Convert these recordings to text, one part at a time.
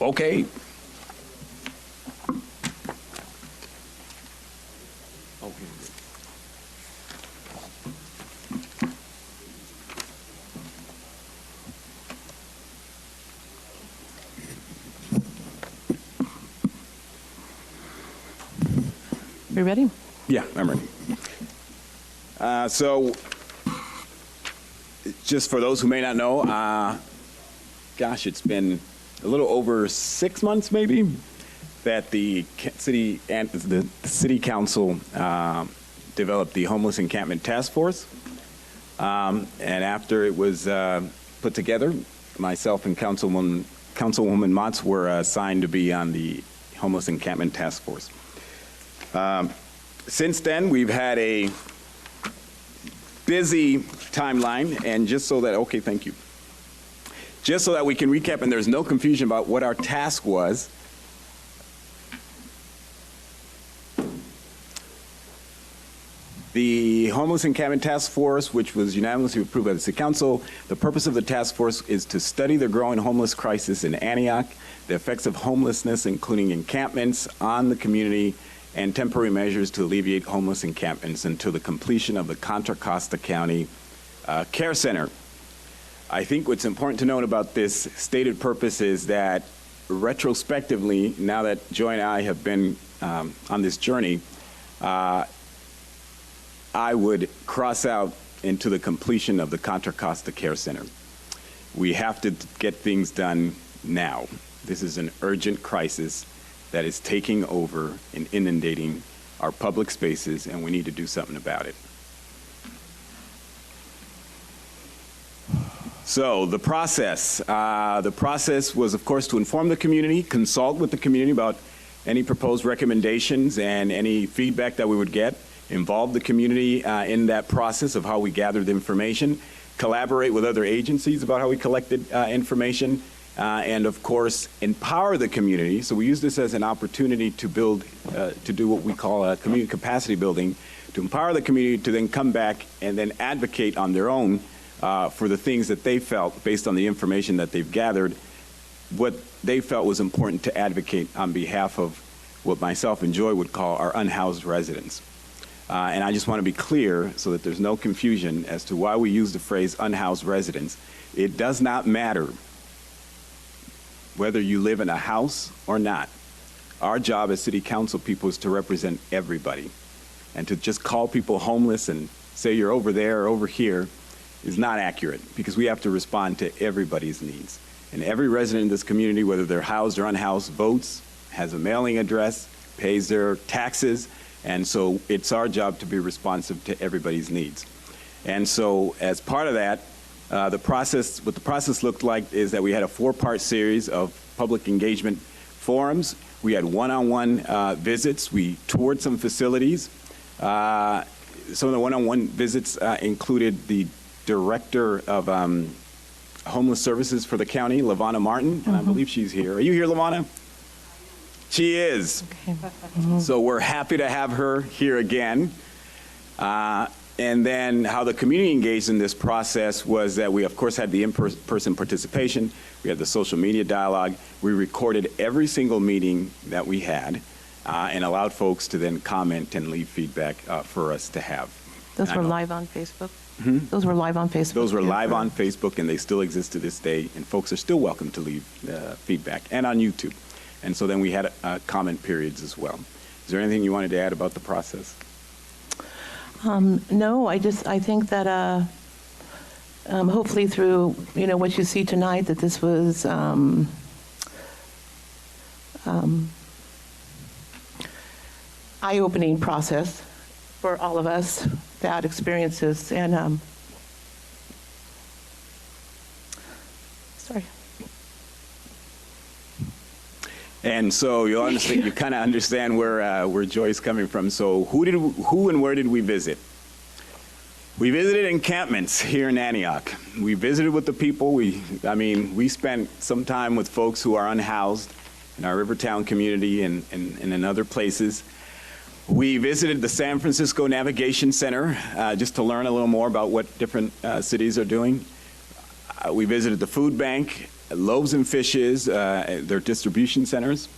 Okay. You ready? Yeah, I'm ready. So, just for those who may not know, gosh, it's been a little over 6 months, maybe, that the city council developed the Homeless Encampment Task Force. And after it was put together, myself and Councilwoman Motts were assigned to be on the Homeless Encampment Task Force. Since then, we've had a busy timeline, and just so that, okay, thank you. Just so that we can recap and there's no confusion about what our task was, the Homeless Encampment Task Force, which was unanimously approved by the City Council, the purpose of the task force is to study the growing homeless crisis in Antioch, the effects of homelessness, including encampments on the community, and temporary measures to alleviate homeless encampments until the completion of the Contra Costa County Care Center. I think what's important to note about this stated purpose is that retrospectively, now that Joy and I have been on this journey, I would cross out into the completion of the Contra Costa Care Center. We have to get things done now. This is an urgent crisis that is taking over and inundating our public spaces, and we need to do something about it. So the process was, of course, to inform the community, consult with the community about any proposed recommendations and any feedback that we would get, involve the community in that process of how we gathered information, collaborate with other agencies about how we collected information, and of course, empower the community. So we use this as an opportunity to build, to do what we call a community capacity building, to empower the community to then come back and then advocate on their own for the things that they felt, based on the information that they've gathered, what they felt was important to advocate on behalf of what myself and Joy would call our unhoused residents. And I just want to be clear so that there's no confusion as to why we use the phrase unhoused residents. It does not matter whether you live in a house or not. Our job as city council people is to represent everybody. And to just call people homeless and say you're over there or over here is not accurate, because we have to respond to everybody's needs. And every resident in this community, whether they're housed or unhoused, votes, has a mailing address, pays their taxes, and so it's our job to be responsive to everybody's needs. And so as part of that, what the process looked like is that we had a 4-part series of public engagement forums. We had one-on-one visits. We toured some facilities. Some of the one-on-one visits included the director of homeless services for the county, LaVonna Martin, and I believe she's here. Are you here, LaVonna? She is. Okay. So we're happy to have her here again. And then how the community engaged in this process was that we, of course, had the in-person participation. We had the social media dialogue. We recorded every single meeting that we had and allowed folks to then comment and leave feedback for us to have. Those were live on Facebook? Mm-hmm. Those were live on Facebook? Those were live on Facebook, and they still exist to this day, and folks are still welcome to leave feedback, and on YouTube. And so then we had comment periods as well. Is there anything you wanted to add about the process? No, I think that hopefully through what you see tonight, that this was eye-opening process for all of us that experiences. And sorry. And so you'll understand, you kind of understand where Joy's coming from. So who and where did we visit? We visited encampments here in Antioch. We visited with the people. We spent some time with folks who are unhoused in our Rivertown community and in other places. We visited the San Francisco Navigation Center just to learn a little more about what different cities are doing. We visited the food bank, Loaves and Fishes, their distribution centers.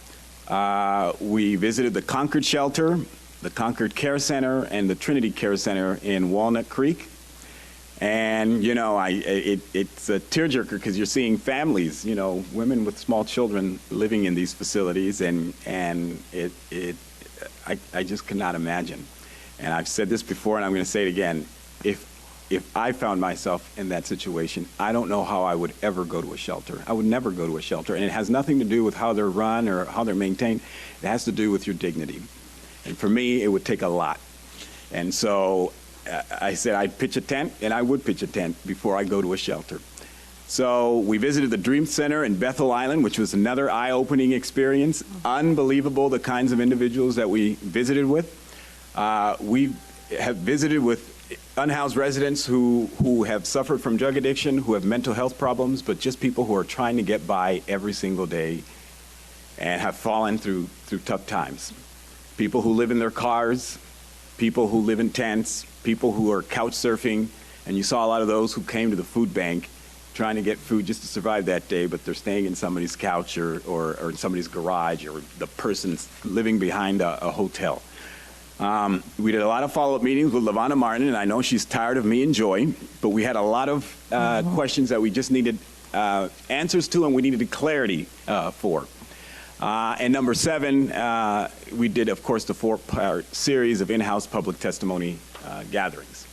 We visited the Concord Shelter, the Concord Care Center, and the Trinity Care Center in Walnut Creek. And, you know, it's a tearjerker because you're seeing families, you know, women with small children living in these facilities, and I just cannot imagine. And I've said this before, and I'm going to say it again. If I found myself in that situation, I don't know how I would ever go to a shelter. I would never go to a shelter. And it has nothing to do with how they're run or how they're maintained. It has to do with your dignity. And for me, it would take a lot. And so I said I'd pitch a tent, and I would pitch a tent before I go to a shelter. So we visited the Dream Center in Bethel Island, which was another eye-opening experience. Unbelievable, the kinds of individuals that we visited with. We have visited with unhoused residents who have suffered from drug addiction, who have mental health problems, but just people who are trying to get by every single day and have fallen through tough times. People who live in their cars, people who live in tents, people who are couch surfing, and you saw a lot of those who came to the food bank trying to get food just to survive that day, but they're staying in somebody's couch or in somebody's garage, or the person's living behind a hotel. We did a lot of follow-up meetings with LaVonna Martin, and I know she's tired of me and Joy, but we had a lot of questions that we just needed answers to, and we needed clarity for. And number 7, we did, of course, the 4-part series of in-house public testimony gatherings.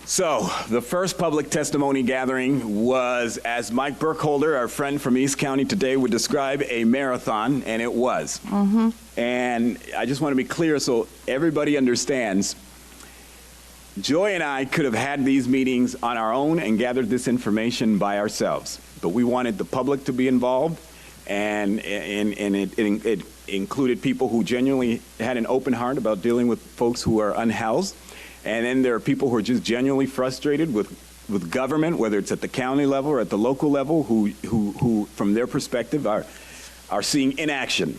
So the first public testimony gathering was, as Mike Burkholder, our friend from East County today, would describe, a marathon, and it was. And I just want to be clear so everybody understands, Joy and I could have had these meetings on our own and gathered this information by ourselves, but we wanted the public to be involved, and it included people who genuinely had an open heart about dealing with folks who are unhoused. And then there are people who are just genuinely frustrated with government, whether it's at the county level or at the local level, who from their perspective are seeing inaction.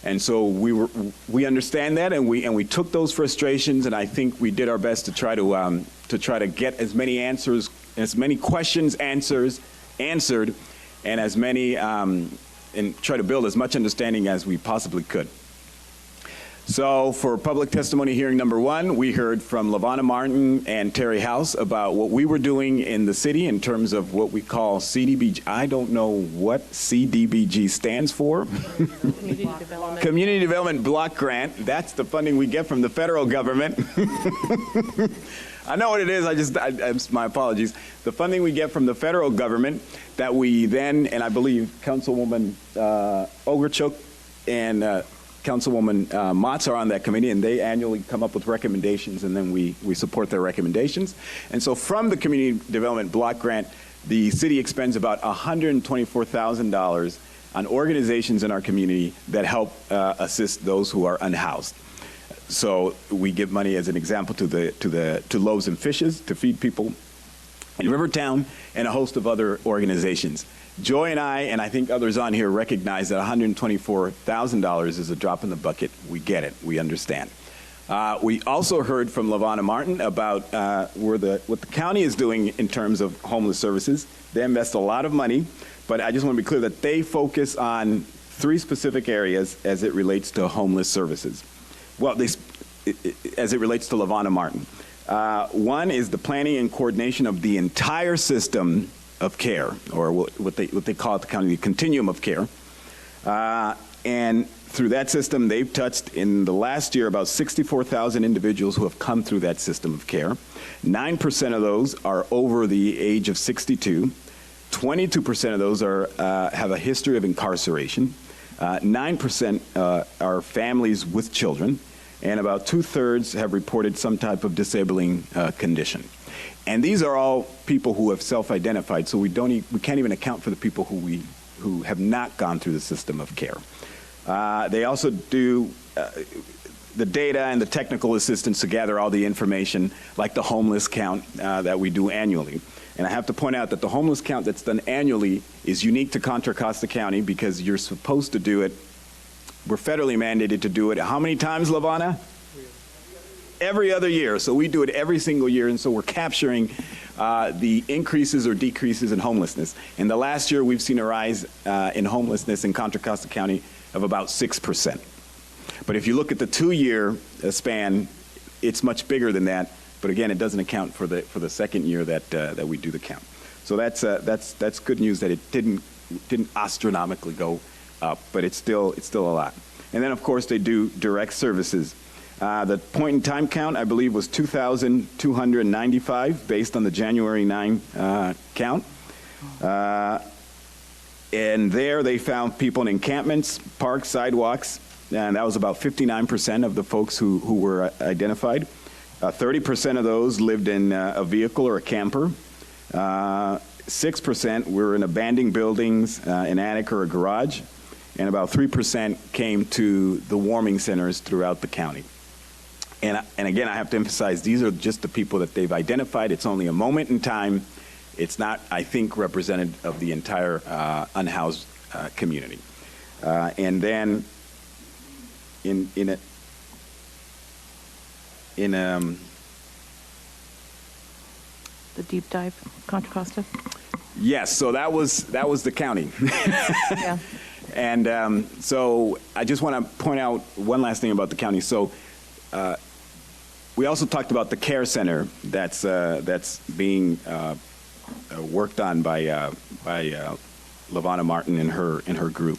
And so we understand that, and we took those frustrations, and I think we did our best to try to get as many answers, as many questions answered, and as many and try to build as much understanding as we possibly could. So for public testimony hearing number 1, we heard from LaVonna Martin and Terry House about what we were doing in the city in terms of what we call CDBG. I don't know what CDBG stands for. Community Development Block Grant. That's the funding we get from the federal government. I know what it is. My apologies. The funding we get from the federal government that we then, and I believe Councilwoman Ogerchuk and Councilwoman Motts are on that committee, and they annually come up with recommendations, and then we support their recommendations. And so from the Community Development Block Grant, the city expends about $124,000 on organizations in our community that help assist those who are unhoused. So we give money, as an example, to Loaves and Fishes to feed people in Rivertown, and a host of other organizations. Joy and I think others on here, recognize that $124,000 is a drop in the bucket. We get it. We understand. We also heard from LaVonna Martin about what the county is doing in terms of homeless services. They invest a lot of money, but I just want to be clear that they focus on 3 specific areas as it relates to homeless services. Well, as it relates to LaVonna Martin. One is the planning and coordination of the entire system of care, or what they call at the county, the continuum of care. And through that system, they've touched in the last year about 64,000 individuals who have come through that system of care. 9% of those are over the age of 62. 22% of those have a history of incarceration. 9% are families with children, and about 2/3 have reported some type of disabling condition. And these are all people who have self-identified, so we can't even account for the people who have not gone through the system of care. They also do the data and the technical assistance to gather all the information, like the homeless count that we do annually. And I have to point out that the homeless count that's done annually is unique to Contra Costa County because you're supposed to do it. We're federally mandated to do it. How many times, LaVonna? every other year. So we do it every single year, and so we're capturing the increases or decreases in homelessness. In the last year, we've seen a rise in homelessness in Contra Costa County of about 6%. But if you look at the 2-year span, it's much bigger than that. But again, it doesn't account for the second year that we do the count. So that's good news that it didn't astronomically go up, but it's still a lot. And then of course they do direct services. The point in time count, I believe, was 2,295 based on the January 9 count. And there they found people in encampments, parks, sidewalks, and that was about 59% of the folks who were identified. 30% of those lived in a vehicle or a camper. 6% were in abandoned buildings, an attic or a garage, and about 3% came to the warming centers throughout the county. And again, I have to emphasize, these are just the people that they've identified. It's only a moment in time. It's not, I think, representative of the entire unhoused community. And then in The deep dive, Contra Costa? yes, so that was the county. Yeah. And so I just want to point out one last thing about the county. So we also talked about the care center that's being worked on by LaVonna Martin and her group.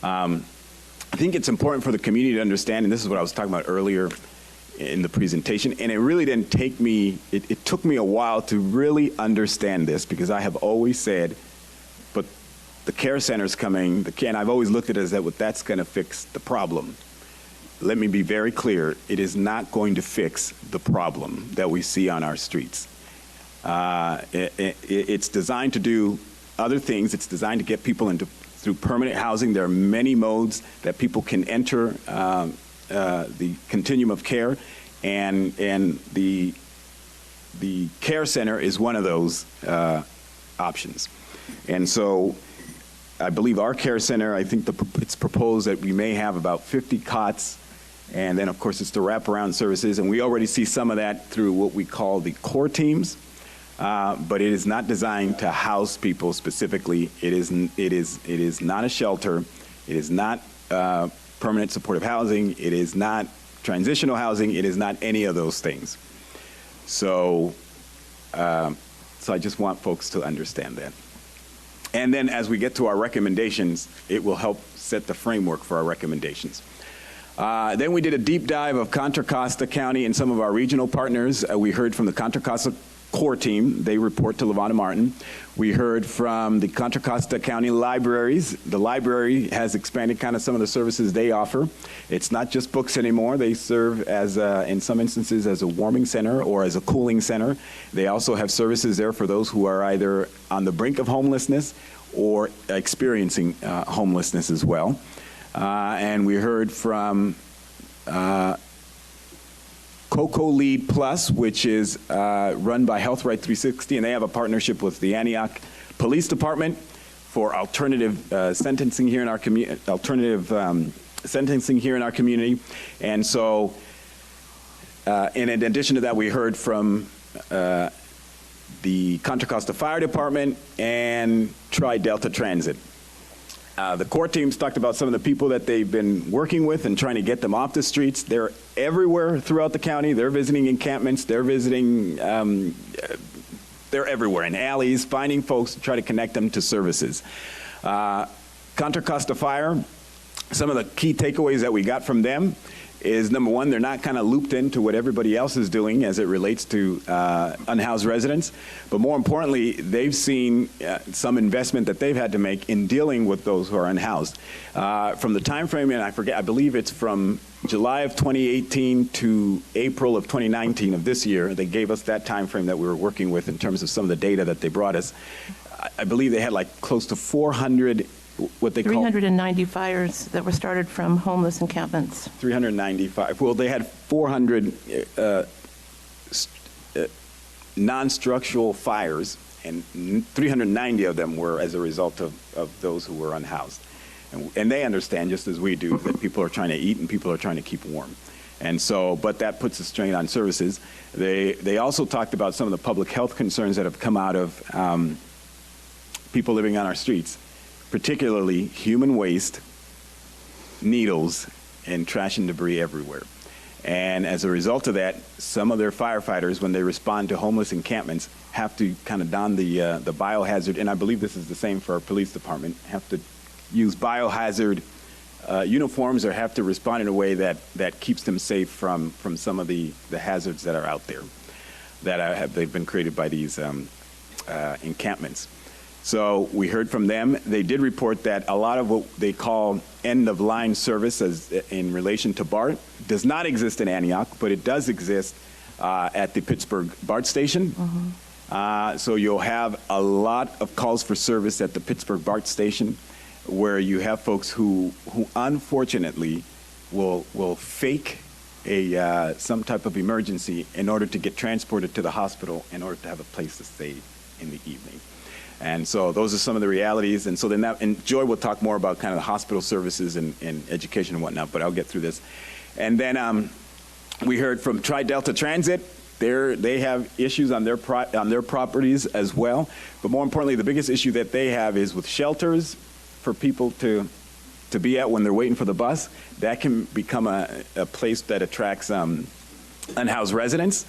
I think it's important for the community to understand, and this is what I was talking about earlier in the presentation, and it really didn't take me, it took me a while to really understand this, because I have always said, but the care center's coming, and I've always looked at it as that's going to fix the problem. Let me be very clear, it is not going to fix the problem that we see on our streets. It's designed to do other things. It's designed to get people through permanent housing. There are many modes that people can enter the continuum of care, and the care center is one of those options. And so I believe our care center, I think it's proposed that we may have about 50 cots, and then of course it's the wraparound services, and we already see some of that through what we call the core teams. But it is not designed to house people specifically. It is not a shelter. It is not permanent supportive housing. It is not transitional housing. It is not any of those things. So I just want folks to understand that. And then as we get to our recommendations, it will help set the framework for our recommendations. Then we did a deep dive of Contra Costa County and some of our regional partners. We heard from the Contra Costa core team. They report to LaVonna Martin. We heard from the Contra Costa County libraries. The library has expanded kind of some of the services they offer. It's not just books anymore. They serve as, in some instances, as a warming center or as a cooling center. They also have services there for those who are either on the brink of homelessness or experiencing homelessness as well. And we heard from Coco Lead Plus, which is run by Health Right 360, and they have a partnership with the Antioch Police Department for alternative sentencing here in our community. And so, in addition to that, we heard from the Contra Costa Fire Department and Tri-Delta Transit. The core teams talked about some of the people that they've been working with and trying to get them off the streets. They're everywhere throughout the county. They're visiting encampments. They're visiting, they're everywhere in alleys, finding folks to try to connect them to services. Contra Costa Fire, some of the key takeaways that we got from them is, number one, they're not kind of looped into what everybody else is doing as it relates to unhoused residents. But more importantly, they've seen some investment that they've had to make in dealing with those who are unhoused. From the time frame, and I believe it's from July of 2018 to April of 2019 of this year, they gave us that time frame that we were working with in terms of some of the data that they brought us. I believe they had like close to 400 what they 390 fires that were started from homeless encampments. 395. Well, they had 400 non-structural fires, and 390 of them were as a result of those who were unhoused. And they understand, just as we do, that people are trying to eat and people are trying to keep warm. And so, but that puts a strain on services. They also talked about some of the public health concerns that have come out of people living on our streets, particularly human waste, needles, and trash and debris everywhere. And as a result of that, some of their firefighters, when they respond to homeless encampments, have to kind of don the biohazard, and I believe this is the same for our police department, have to use biohazard uniforms or have to respond in a way that keeps them safe from some of the hazards that are out there that they've been created by these encampments. So we heard from them. They did report that a lot of what they call end-of-line service in relation to BART does not exist in Antioch, but it does exist at the Pittsburgh BART station. So you'll have a lot of calls for service at the Pittsburgh BART station where you have folks who unfortunately will fake some type of emergency in order to get transported to the hospital in order to have a place to stay in the evening. And so those are some of the realities. And so then and Joy will talk more about kind of the hospital services and education and whatnot, but I'll get through this. And then we heard from Tri-Delta Transit. They have issues on their properties as well. But more importantly, the biggest issue that they have is with shelters for people to be at when they're waiting for the bus. That can become a place that attracts unhoused residents.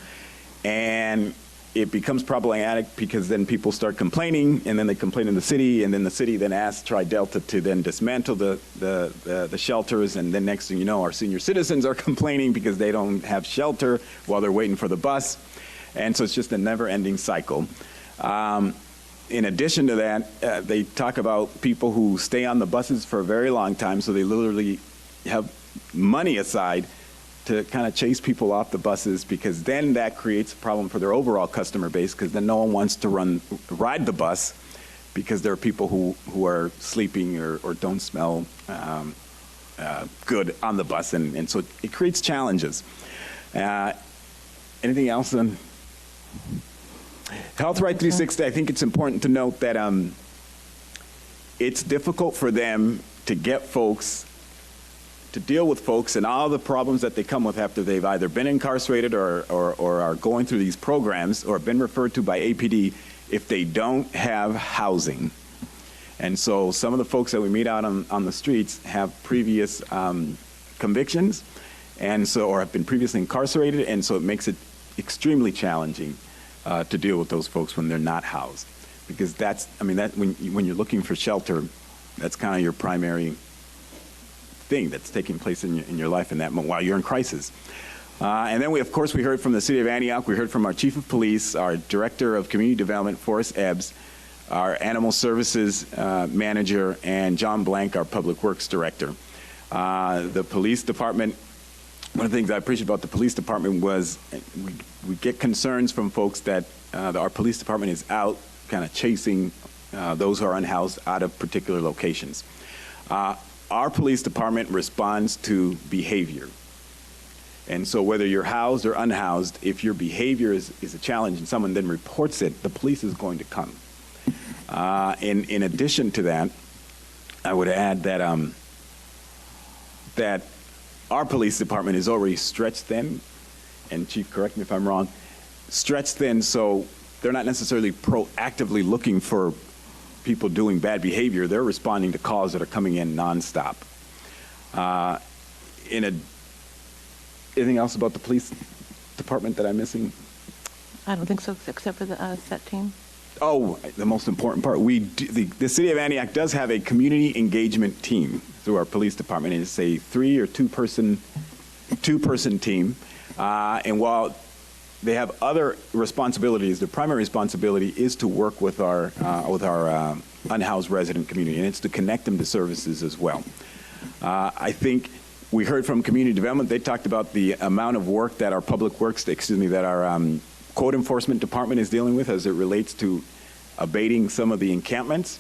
And it becomes problematic because then people start complaining, and then they complain in the city, and then the city then asks Tri-Delta to then dismantle the shelters, and then next thing you know, our senior citizens are complaining because they don't have shelter while they're waiting for the bus. And so it's just a never-ending cycle. In addition to that, they talk about people who stay on the buses for a very long time, so they literally have money aside to kind of chase people off the buses, because then that creates a problem for their overall customer base, because then no one wants to ride the bus because there are people who are sleeping or don't smell good on the bus, and so it creates challenges. Anything else on Health Right 360? I think it's important to note that it's difficult for them to get folks to deal with folks and all the problems that they come with after they've either been incarcerated or are going through these programs or been referred to by APD if they don't have housing. And so some of the folks that we meet out on the streets have previous convictions, and so, or have been previously incarcerated, and so it makes it extremely challenging to deal with those folks when they're not housed. Because that's, I mean, that when you're looking for shelter, that's kind of your primary thing that's taking place in your life in that moment while you're in crisis. And then we heard from the city of Antioch. We heard from our chief of police, our director of community development, Forrest Ebbs, our animal services manager, and John Blank, our public works director. The police department, one of the things I appreciate about the police department was we get concerns from folks that our police department is out kind of chasing those who are unhoused out of particular locations. Our police department responds to behavior. And so whether you're housed or unhoused, if your behavior is a challenge and someone then reports it, the police is going to come. In addition to that, I would add that that our police department is already stretched thin, and Chief, correct me if I'm wrong, stretched thin, so they're not necessarily proactively looking for people doing bad behavior. They're responding to calls that are coming in nonstop. Anything else about the police department that I'm missing? I don't think so, except for the SET team. Oh, the most important part. The city of Antioch does have a community engagement team through our police department. It's a 3 or 2 person team. And while they have other responsibilities, the primary responsibility is to work with our unhoused resident community, and it's to connect them to services as well. I think we heard from community development. They talked about the amount of work that our public works, that our code enforcement department is dealing with as it relates to abating some of the encampments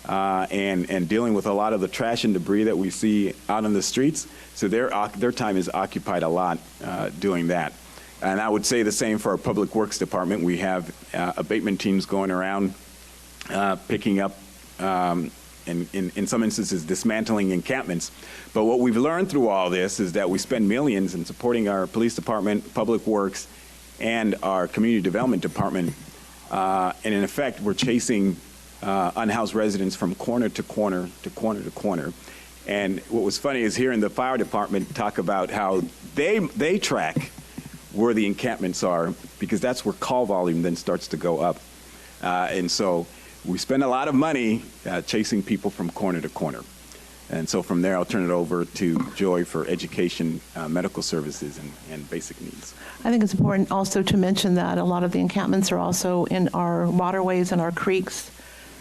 and dealing with a lot of the trash and debris that we see out on the streets. So their time is occupied a lot doing that. And I would say the same for our public works department. We have abatement teams going around picking up in some instances, dismantling encampments. But what we've learned through all this is that we spend millions in supporting our police department, public works, and our community development department. And in effect, we're chasing unhoused residents from corner to corner to corner to corner. And what was funny is hearing the fire department talk about how they track where the encampments are, because that's where call volume then starts to go up. And so we spend a lot of money chasing people from corner to corner. And so from there, I'll turn it over to Joy for education, medical services, and basic needs. I think it's important also to mention that a lot of the encampments are also in our waterways and our creeks,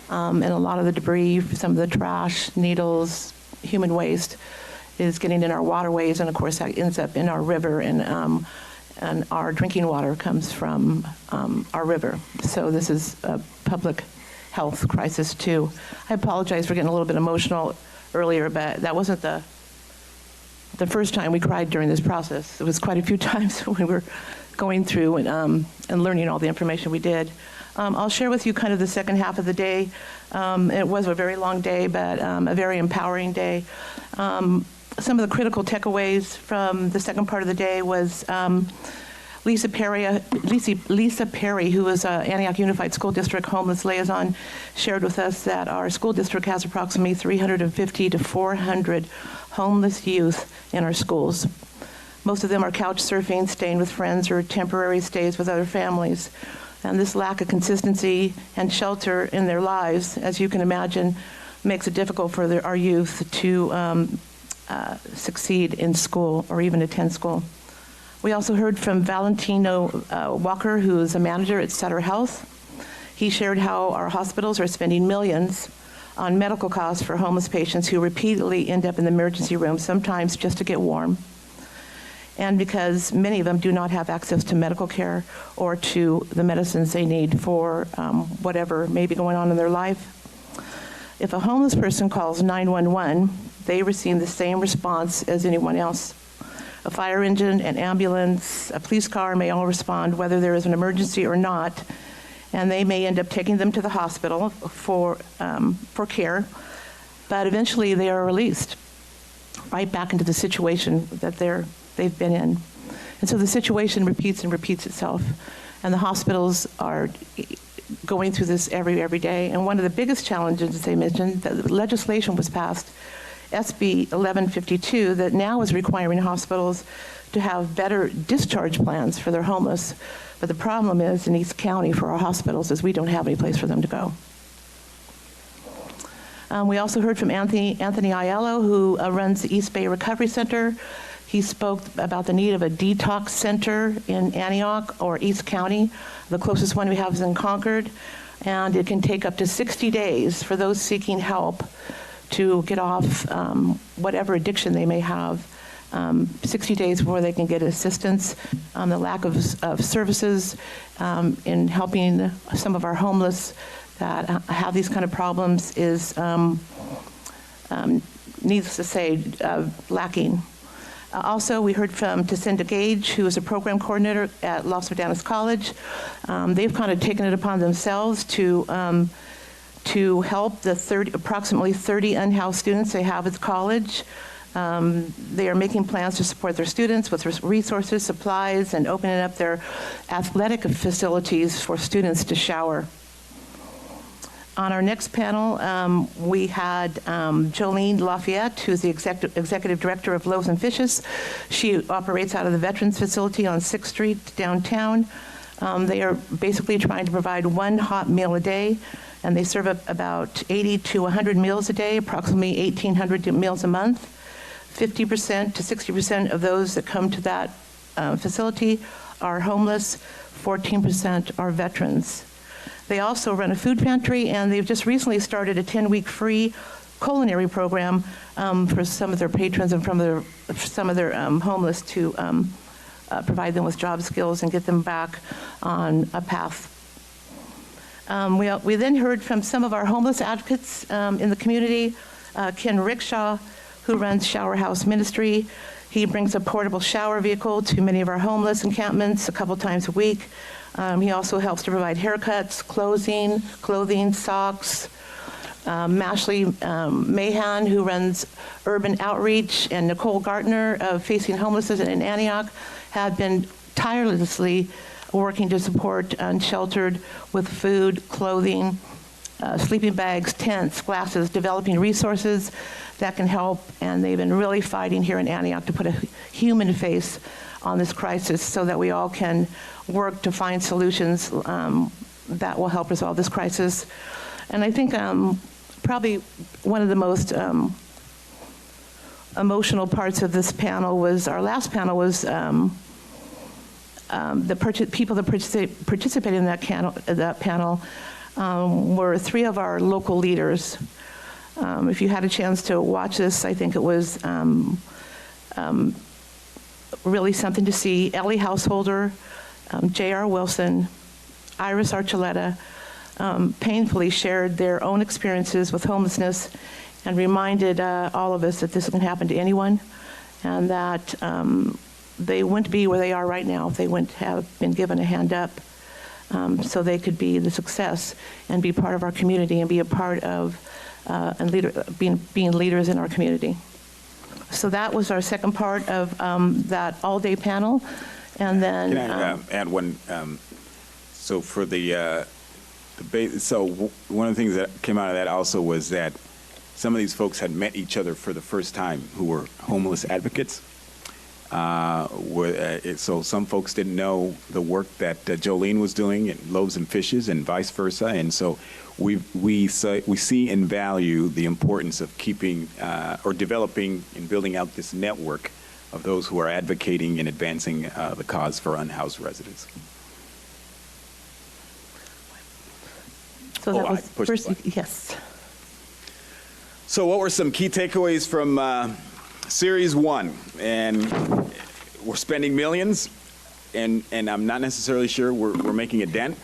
and a lot of the debris, some of the trash, needles, human waste is getting in our waterways, and of course that ends up in our river, and our drinking water comes from our river. So this is a public health crisis too. I apologize for getting a little bit emotional earlier, but that wasn't the first time we cried during this process. It was quite a few times when we were going through and learning all the information we did. I'll share with you kind of the second half of the day. It was a very long day, but a very empowering day. Some of the critical takeaways from the second part of the day was Lisa Perry, who is Antioch Unified School District Homeless Liaison, shared with us that our school district has approximately 350 to 400 homeless youth in our schools. Most of them are couch surfing, staying with friends, or temporary stays with other families. And this lack of consistency and shelter in their lives, as you can imagine, makes it difficult for our youth to succeed in school or even attend school. We also heard from Valentino Walker, who is a manager at Sutter Health. He shared how our hospitals are spending millions on medical costs for homeless patients who repeatedly end up in the emergency room, sometimes just to get warm, and because many of them do not have access to medical care or to the medicines they need for whatever may be going on in their life. If a homeless person calls 911, they receive the same response as anyone else. A fire engine, an ambulance, a police car may all respond whether there is an emergency or not, and they may end up taking them to the hospital for care, but eventually they are released right back into the situation that they've been in. And so the situation repeats and repeats itself, and the hospitals are going through this every day. And one of the biggest challenges, as they mentioned, that legislation was passed, SB 1152, that now is requiring hospitals to have better discharge plans for their homeless. But the problem is in East County for our hospitals is we don't have any place for them to go. We also heard from Anthony Aiello, who runs the East Bay Recovery Center. He spoke about the need of a detox center in Antioch or East County. The closest one we have is in Concord, and it can take up to 60 days for those seeking help to get off whatever addiction they may have, 60 days before they can get assistance. The lack of services in helping some of our homeless that have these kind of problems is, needless to say, lacking. Also, we heard from Jacinda Gage, who is a program coordinator at Los Ordanos College. They've kind of taken it upon themselves to help the approximately 30 unhoused students they have at the college. They are making plans to support their students with resources, supplies, and opening up their athletic facilities for students to shower. On our next panel, we had Jolene Lafayette, who's the executive director of Loaves and Fishes. She operates out of the Veterans Facility on 6th Street downtown. They are basically trying to provide one hot meal a day, and they serve about 80 to 100 meals a day, approximately 1,800 meals a month. 50% to 60% of those that come to that facility are homeless, 14% are veterans. They also run a food pantry, and they've just recently started a 10-week free culinary program for some of their patrons and some of their homeless to provide them with job skills and get them back on a path. We then heard from some of our homeless advocates in the community. Ken Rickshaw, who runs Shower House Ministry. He brings a portable shower vehicle to many of our homeless encampments a couple times a week. He also helps to provide haircuts, clothing, socks, Mashley Mahan, who runs Urban Outreach, and Nicole Gartner of Facing Homelessness in Antioch have been tirelessly working to support unsheltered with food, clothing, sleeping bags, tents, glasses, developing resources that can help, and they've been really fighting here in Antioch to put a human face on this crisis so that we all can work to find solutions that will help resolve this crisis. And I think probably one of the most emotional parts of this panel was, our last panel was the people that participated in that panel were 3 of our local leaders. If you had a chance to watch this, I think it was really something to see. Ellie Householder, J.R. Wilson, Iris Archuleta, painfully shared their own experiences with homelessness and reminded all of us that this can happen to anyone, and that they wouldn't be where they are right now if they wouldn't have been given a hand up, so they could be the success and be part of our community and be a part of being leaders in our community. So that was our second part of that all-day panel. And then Can I add one? So for one of the things that came out of that also was that some of these folks had met each other for the first time who were homeless advocates. So some folks didn't know the work that Jolene was doing at Loaves and Fishes and vice versa. And so we see and value the importance of keeping or developing and building out this network of those who are advocating and advancing the cause for unhoused residents. so that was I pushed the first, button. yes. So what were some key takeaways from Series 1? And we're spending millions, and I'm not necessarily sure we're making a dent.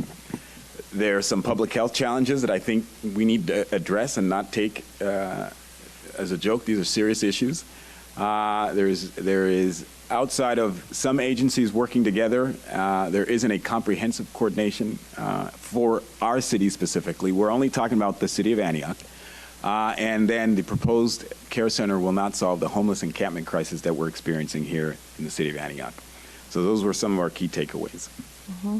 There are some public health challenges that I think we need to address and not take as a joke. These are serious issues. There is, outside of some agencies working together, there isn't a comprehensive coordination for our city specifically. We're only talking about the city of Antioch. And then the proposed care center will not solve the homeless encampment crisis that we're experiencing here in the city of Antioch. So those were some of our key takeaways. Mm-hmm.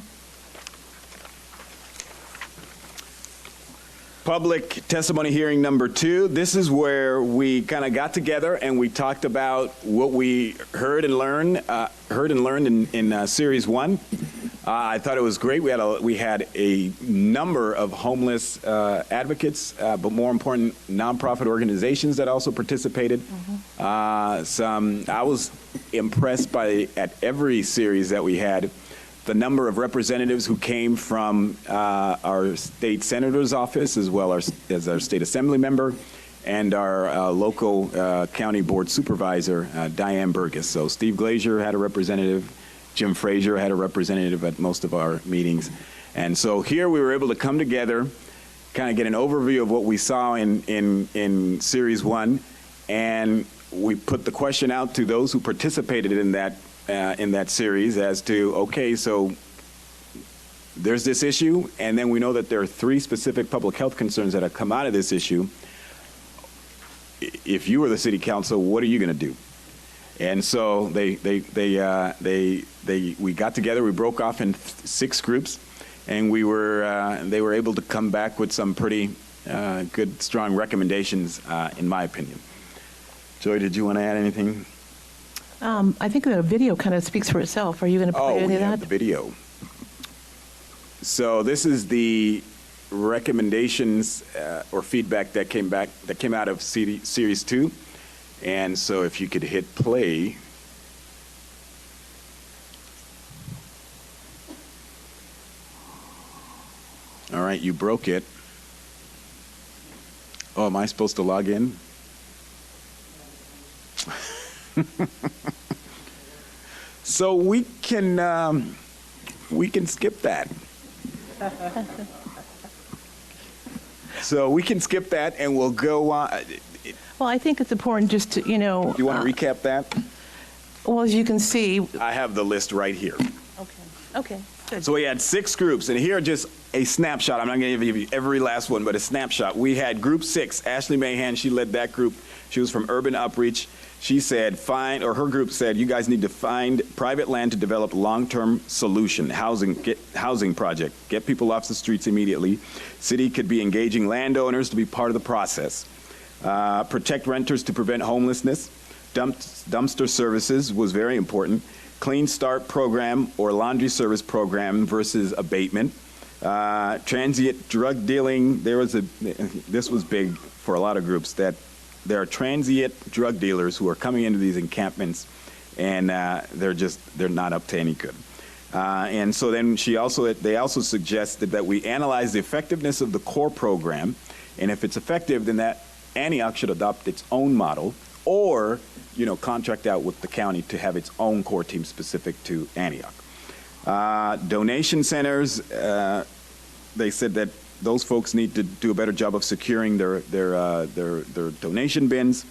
Public testimony hearing number 2. This is where we kind of got together and we talked about what we heard and learned in Series 1. I thought it was great. We had a number of homeless advocates, but more important, nonprofit organizations that also participated. Mm-hmm. I was impressed at every series that we had, the number of representatives who came from our state senator's office, as well as our state assembly member, and our local county board supervisor, Diane Burgess. So Steve Glazier had a representative. Jim Frazier had a representative at most of our meetings. And so here we were able to come together, kind of get an overview of what we saw in Series 1, and we put the question out to those who participated in that series as to, okay, so there's this issue, and then we know that there are 3 specific public health concerns that have come out of this issue. If you were the city council, what are you going to do? And so we got together. We broke off in 6 groups, and they were able to come back with some pretty good, strong recommendations, in my opinion. Joy, did you want to add anything? I think the video kind of speaks for itself. Are you going to play any of that? The video. So this is the recommendations or feedback that came out of Series 2. And so if you could hit play. All right, you broke it. Oh, am I supposed to log in? So we can skip that. So we can skip that, and we'll go on. Well, I think it's important just to, Do you want to recap that? well, as you can see. I have the list right here. Okay, good. So we had 6 groups, and here are just a snapshot. I'm not going to give you every last one, but a snapshot. We had Group 6, Ashley Mahan, she led that group. She was from Urban Outreach. She said, her group said, you guys need to find private land to develop long-term solution, housing project, get people off the streets immediately. City could be engaging landowners to be part of the process. Protect renters to prevent homelessness. Dumpster services was very important. Clean Start program or laundry service program versus abatement. Transient drug dealing. This was big for a lot of groups, that there are transient drug dealers who are coming into these encampments, and they're not up to any good. And so then they also suggested that we analyze the effectiveness of the core program, and if it's effective, then that Antioch should adopt its own model, or contract out with the county to have its own core team specific to Antioch. Donation centers, they said that those folks need to do a better job of securing their donation bins.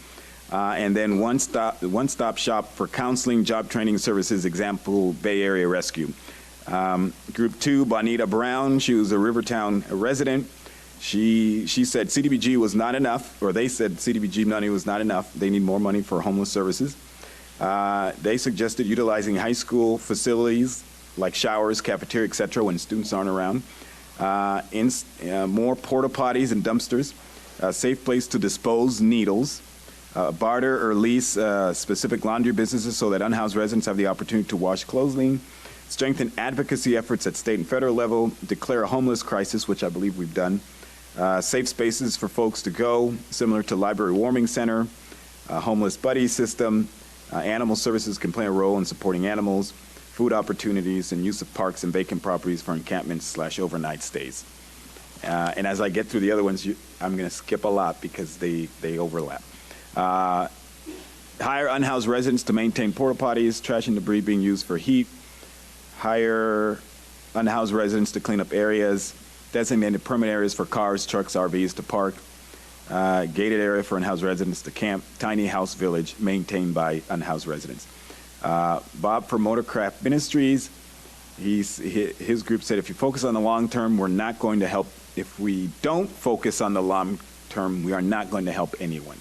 And then one-stop shop for counseling, job training services, example, Bay Area Rescue. Group 2, Bonita Brown, she was a Rivertown resident. She said CDBG was not enough, or they said CDBG money was not enough. They need more money for homeless services. They suggested utilizing high school facilities like showers, cafeteria, et cetera, when students aren't around. More porta potties and dumpsters, a safe place to dispose needles, barter or lease specific laundry businesses so that unhoused residents have the opportunity to wash clothing, strengthen advocacy efforts at state and federal level, declare a homeless crisis, which I believe we've done, safe spaces for folks to go, similar to library warming center, homeless buddy system, animal services can play a role in supporting animals, food opportunities, and use of parks and vacant properties for encampments/overnight stays. And as I get through the other ones, I'm going to skip a lot because they overlap. Hire unhoused residents to maintain porta potties, trash and debris being used for heat. Hire unhoused residents to clean up areas. Designated permanent areas for cars, trucks, RVs to park. Gated area for unhoused residents to camp. Tiny house village maintained by unhoused residents. Bob for Motorcraft Ministries, his group said, if you focus on the long term, we're not going to help. If we don't focus on the long term, we are not going to help anyone.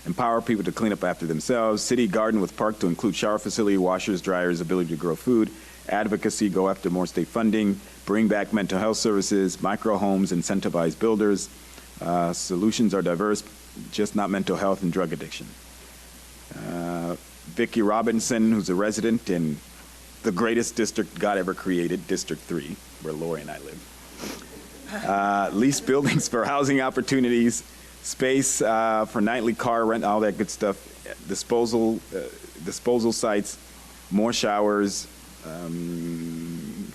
Empower people to clean up after themselves. City garden with park to include shower facility, washers, dryers, ability to grow food. Advocacy, go after more state funding. Bring back mental health services. Micro homes, incentivize builders. Solutions are diverse, just not mental health and drug addiction. Vicki Robinson, who's a resident in the greatest district God ever created, District 3, where Lori and I live. Lease buildings for housing opportunities, space for nightly car rent, all that good stuff. Disposal sites, more showers,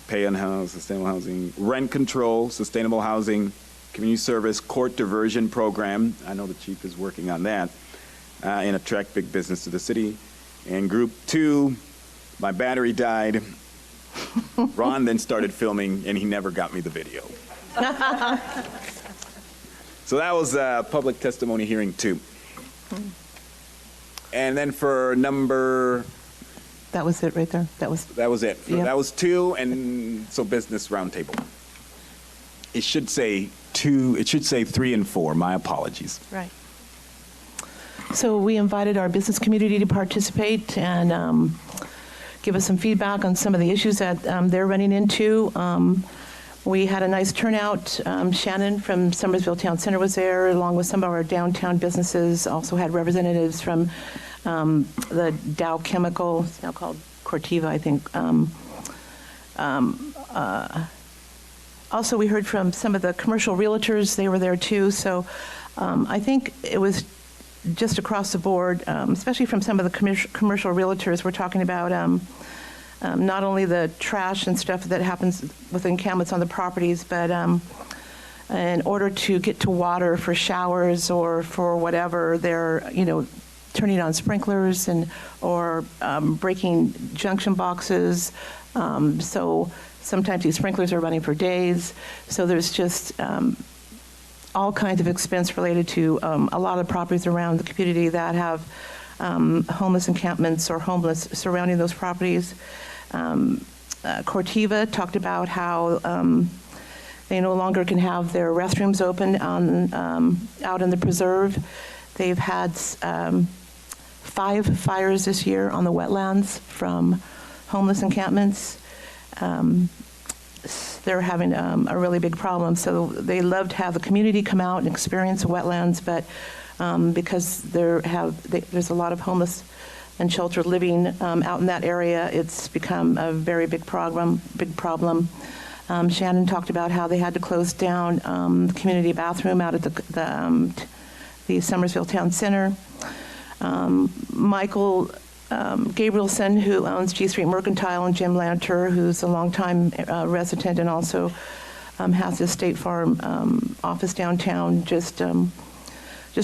pay on house, sustainable housing, rent control, sustainable housing, community service, court diversion program. I know the chief is working on that, and attract big business to the city. And group 2, my battery died. Ron then started filming, and he never got me the video. So that was public testimony hearing 2. And then for number... That was it right there. That was it. Yeah. That was 2, and so business roundtable. It should say 2. It should say 3 and 4. My apologies. right. So we invited our business community to participate and give us some feedback on some of the issues that they're running into. We had a nice turnout. Shannon from Summersville Town Center was there, along with some of our downtown businesses. Also had representatives from the Dow Chemical, it's now called Corteva, I think. Also, we heard from some of the commercial realtors. They were there too. So I think it was just across the board, especially from some of the commercial realtors. We're talking about not only the trash and stuff that happens with encampments on the properties, but in order to get to water for showers or for whatever, they're, turning on sprinklers or breaking junction boxes. So sometimes these sprinklers are running for days. So there's just all kinds of expense related to a lot of properties around the community that have homeless encampments or homeless surrounding those properties. Corteva talked about how They no longer can have their restrooms open out in the preserve. They've had 5 fires this year on the wetlands from homeless encampments. They're having a really big problem. So they love to have the community come out and experience the wetlands, but because there's a lot of homeless and sheltered living out in that area, it's become a very big problem. Shannon talked about how they had to close down the community bathroom out at the Summersville Town Center. Michael Gabrielson, who owns G Street Mercantile, and Jim Lanter, who's a longtime resident and also has his State Farm office downtown, just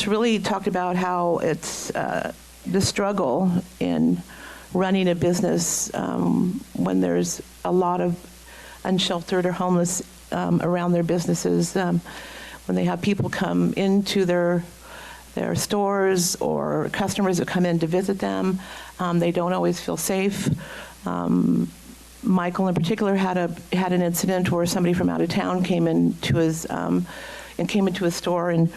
really talked about how it's the struggle in running a business when there's a lot of unsheltered or homeless around their businesses, when they have people come into their stores or customers that come in to visit them. They don't always feel safe. Michael in particular had an incident where somebody from out of town came into his store and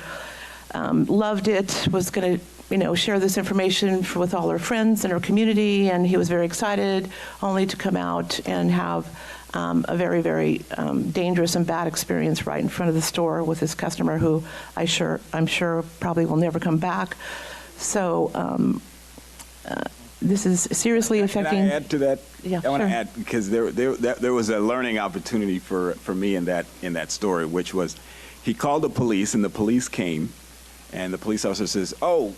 loved it, was going to share this information with all our friends and our community, and he was very excited, only to come out and have a very, very dangerous and bad experience right in front of the store with his customer, who I'm sure probably will never come back. So this is seriously affecting. Can I add to that? Yeah, I want to sure. add, because there was a learning opportunity for me in that story, which was he called the police, and the police came, and the police officer says, "Oh,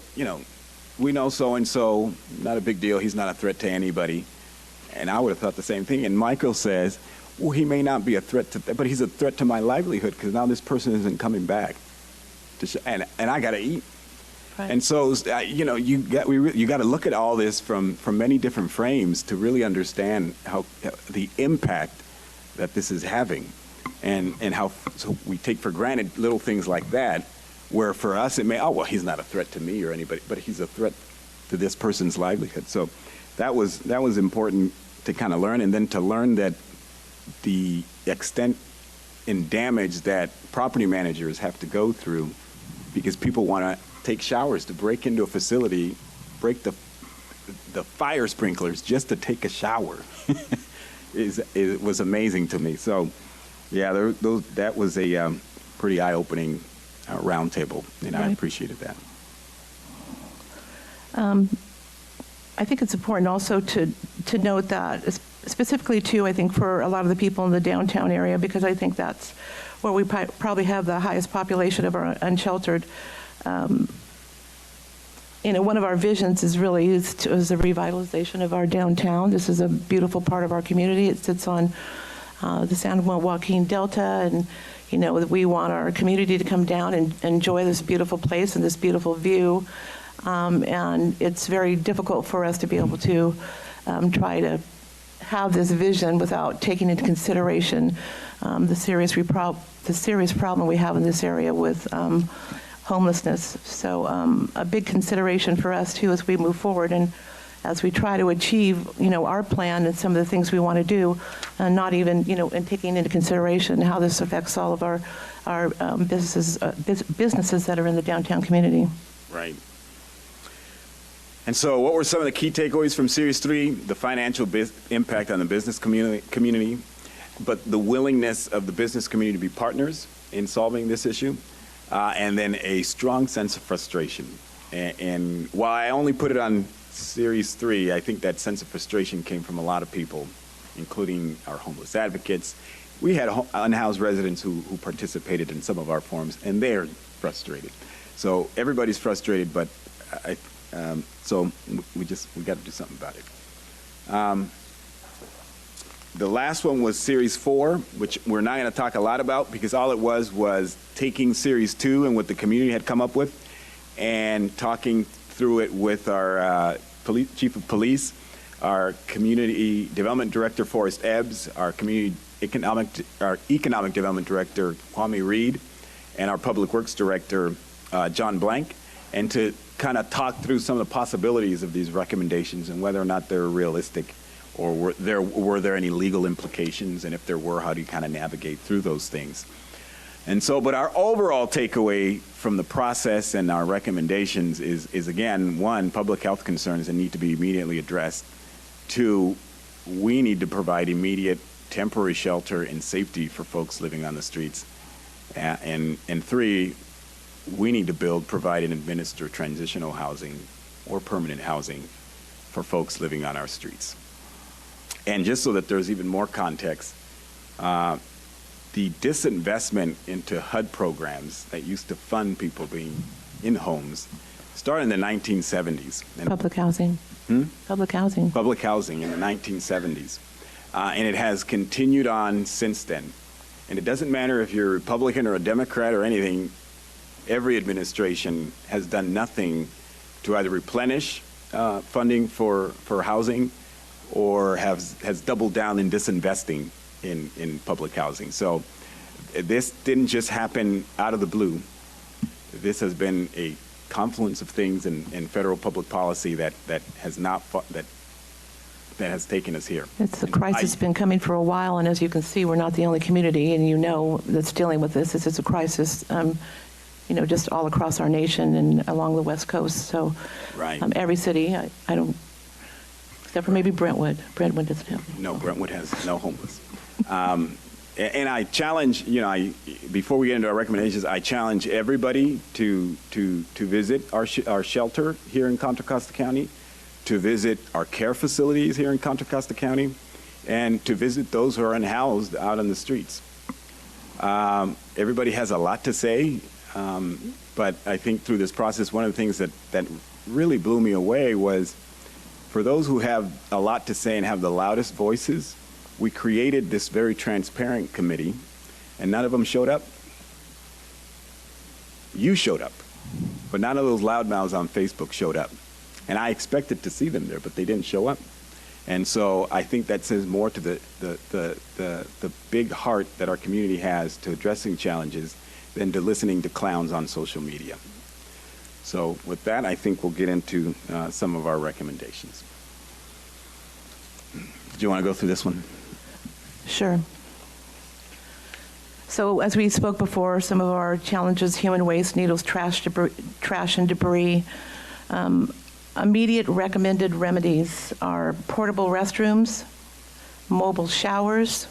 we know so-and-so, not a big deal. He's not a threat to anybody." And I would have thought the same thing. And Michael says, "Well, he may not be a threat but he's a threat to my livelihood, because now this person isn't coming back, and I got to eat." Right. And so, you got to look at all this from many different frames to really understand how the impact that this is having, and how so we take for granted little things like that, where for us it may, oh, well, he's not a threat to me or anybody, but he's a threat to this person's livelihood. So that was important to kind of learn, and then to learn that the extent in damage that property managers have to go through because people want to take showers, to break into a facility, break the fire sprinklers just to take a shower. It was amazing to me. So yeah, that was a pretty eye-opening roundtable, and Right. I appreciated that. I think it's important also to note that, specifically too, I think for a lot of the people in the downtown area, because I think that's where we probably have the highest population of our unsheltered. One of our visions is the revitalization of our downtown. This is a beautiful part of our community. It sits on the San Juan Joaquin Delta, and we want our community to come down and enjoy this beautiful place and this beautiful view. And it's very difficult for us to be able to try to have this vision without taking into consideration the serious problem we have in this area with homelessness. So a big consideration for us too as we move forward and as we try to achieve our plan and some of the things we want to do, and not even and taking into consideration how this affects all of our businesses that are in the downtown community. Right. And so what were some of the key takeaways from Series 3? The financial impact on the business community, but the willingness of the business community to be partners in solving this issue, and then a strong sense of frustration. And while I only put it on Series 3, I think that sense of frustration came from a lot of people, including our homeless advocates. We had unhoused residents who participated in some of our forums, and they're frustrated. So everybody's frustrated, but so we got to do something about it. The last one was Series 4, which we're not going to talk a lot about because all it was taking Series 2 and what the community had come up with and talking through it with our chief of police, our community development director, Forrest Ebbs, our economic development director, Kwame Reed, and our public works director, John Blank, and to kind of talk through some of the possibilities of these recommendations and whether or not they're realistic. Or were there any legal implications? And if there were, how do you kind of navigate through those things? And so, but our overall takeaway from the process and our recommendations is again, one, public health concerns that need to be immediately addressed. Two, we need to provide immediate temporary shelter and safety for folks living on the streets. And three, we need to build, provide, and administer transitional housing or permanent housing for folks living on our streets. And just so that there's even more context, the disinvestment into HUD programs that used to fund people being in homes started in the 1970s. Public housing. Public housing. Public housing in the 1970s. And it has continued on since then. And it doesn't matter if you're a Republican or a Democrat or anything, every administration has done nothing to either replenish funding for housing or has doubled down in disinvesting in public housing. So this didn't just happen out of the blue. This has been a confluence of things in federal public policy that has not that has taken us here. It's a crisis that's been coming for a while, and as you can see, we're not the only community, and you know, that's dealing with this. This is a crisis, just all across our nation and along the West Coast. So, right. Every city, I don't, except for maybe Brentwood. Brentwood doesn't have. No, Brentwood has no homeless. And I challenge, before we get into our recommendations, I challenge everybody to visit our shelter here in Contra Costa County, to visit our care facilities here in Contra Costa County, and to visit those who are unhoused out on the streets. Everybody has a lot to say, but I think through this process, one of the things that really blew me away was for those who have a lot to say and have the loudest voices, we created this very transparent committee, and none of them showed up. You showed up, but none of those loudmouths on Facebook showed up. And I expected to see them there, but they didn't show up. And so I think that says more to the big heart that our community has to addressing challenges than to listening to clowns on social media. So with that, I think we'll get into some of our recommendations. Do you want to go through this one? Sure. So as we spoke before, some of our challenges: human waste, needles, trash and debris. Immediate recommended remedies are portable restrooms, mobile showers,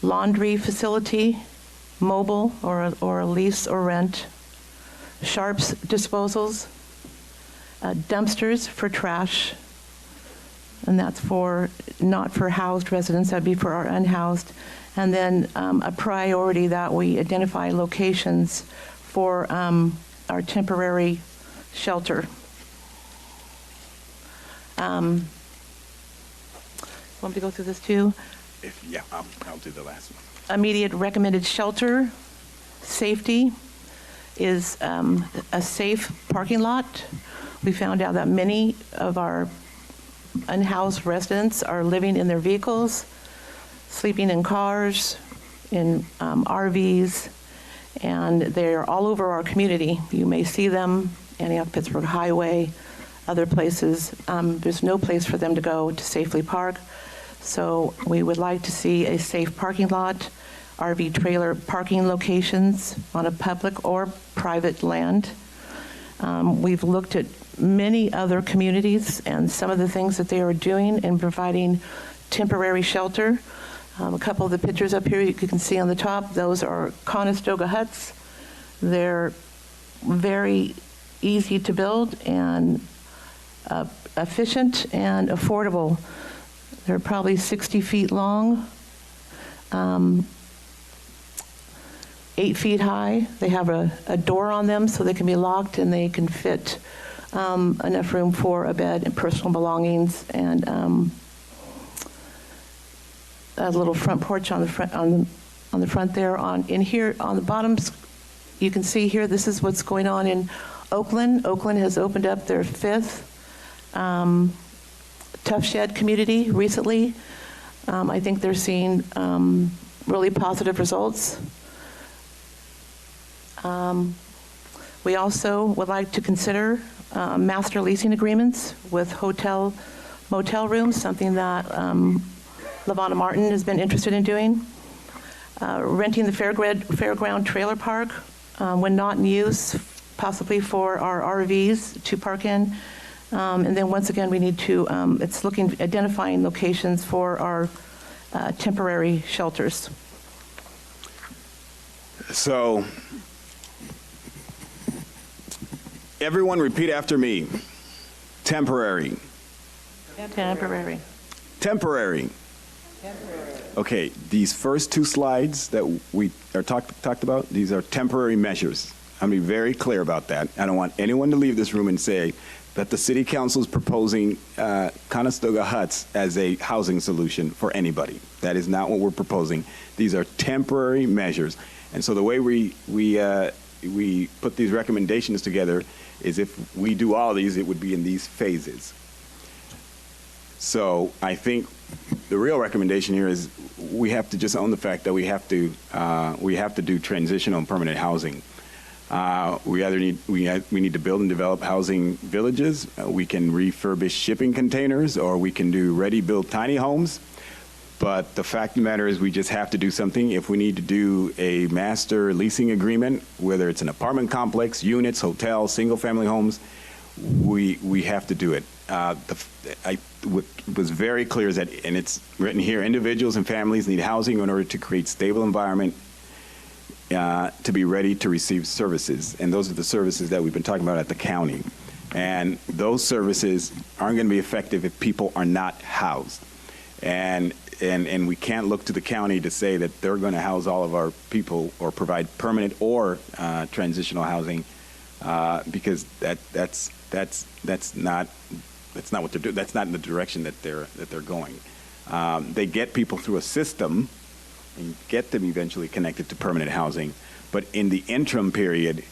laundry facility, mobile or a lease or rent, sharps disposals, dumpsters for trash, and that's not for housed residents, that'd be for our unhoused. And then a priority that we identify locations for our temporary shelter. Want me to go through this too? I'll do the last one. Immediate recommended shelter, safety is a safe parking lot. We found out that many of our unhoused residents are living in their vehicles, sleeping in cars, in RVs, and they're all over our community. You may see them, Antioch Pittsburgh Highway, other places. There's no place for them to go to safely park. So we would like to see a safe parking lot, RV trailer parking locations on a public or private land. We've looked at many other communities and some of the things that they are doing in providing temporary shelter. A couple of the pictures up here you can see on the top, those are Conestoga huts. They're very easy to build and efficient and affordable. They're probably 60 feet long, 8 feet high. They have a door on them so they can be locked, and they can fit enough room for a bed and personal belongings, and a little front porch on the front there. In here on the bottoms, you can see here, this is what's going on in Oakland. Oakland has opened up their 5th Tough Shed community recently. I think they're seeing really positive results. We also would like to consider master leasing agreements with hotel motel rooms, something that Lavonna Martin has been interested in doing. Renting the fairground trailer park when not in use, possibly for our RVs to park in. And then once again, we need to, identifying locations for our temporary shelters. So, everyone repeat after me. Temporary. Temporary. Temporary. Okay, these first two slides that we are talked about, these are temporary measures. I'm going to be very clear about that. I don't want anyone to leave this room and say that the City Council is proposing Conestoga huts as a housing solution for anybody. That is not what we're proposing. These are temporary measures. And so the way we put these recommendations together is if we do all these, it would be in these phases. So I think the real recommendation here is we have to just own the fact that we have to do transitional and permanent housing. We need to build and develop housing villages. We can refurbish shipping containers, or we can do ready-built tiny homes. But the fact of the matter is we just have to do something. If we need to do a master leasing agreement, whether it's an apartment complex, units, hotels, single-family homes, we have to do it. What was very clear is that, and it's written here, individuals and families need housing in order to create stable environment to be ready to receive services. And those are the services that we've been talking about at the county. And those services aren't going to be effective if people are not housed. And we can't look to the county to say that they're going to house all of our people or provide permanent or transitional housing because that's not what they're doing. That's not in the direction that they're going. They get people through a system and get them eventually connected to permanent housing, but in the interim period,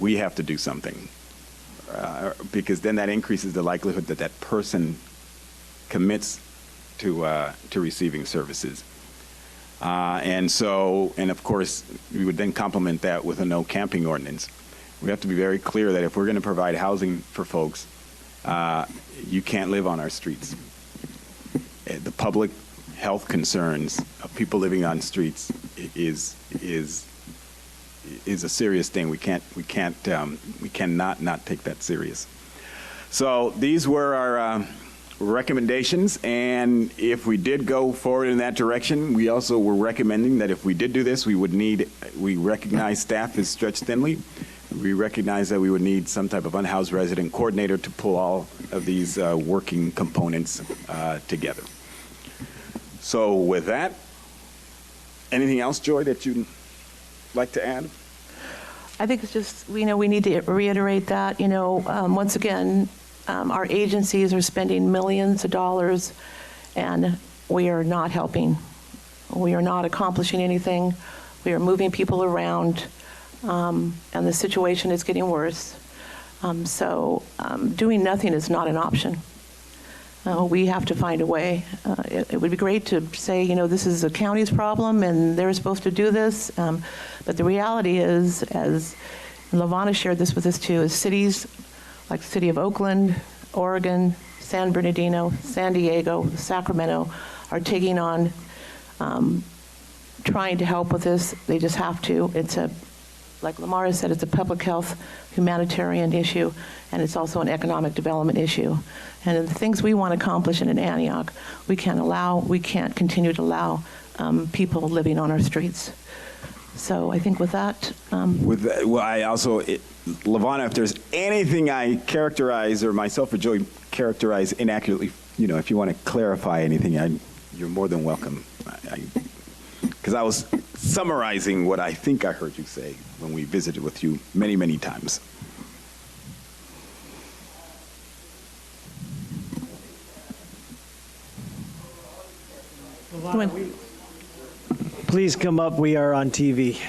we have to do something because then that increases the likelihood that that person commits to receiving services. And of course, we would then complement that with a no camping ordinance. We have to be very clear that if we're going to provide housing for folks, you can't live on our streets. The public health concerns of people living on streets is a serious thing. We cannot not take that serious. So these were our recommendations, and if we did go forward in that direction, we also were recommending that if we did do this, we recognize staff is stretched thinly. We recognize that we would need some type of unhoused resident coordinator to pull all of these working components together. So with that, anything else, Joy, that you'd like to add? I think it's just, we need to reiterate that, once again, our agencies are spending millions of dollars and we are not helping. We are not accomplishing anything. We are moving people around and the situation is getting worse. So doing nothing is not an option. We have to find a way. It would be great to say, this is the county's problem and they're supposed to do this. But the reality is, as Lavonna shared this with us too, is cities like the city of Oakland, Oregon, San Bernardino, San Diego, Sacramento are taking on trying to help with this. They just have to. Like Lamar has said, it's a public health humanitarian issue, and it's also an economic development issue. And the things we want to accomplish in Antioch, we can't continue to allow people living on our streets. So I think with that. Lavonna, if there's anything I characterize, or myself or Joey characterize inaccurately, if you want to clarify anything, you're more than welcome. Because I was summarizing what I think I heard you say when we visited with you many, many times. Please come up. We are on TV.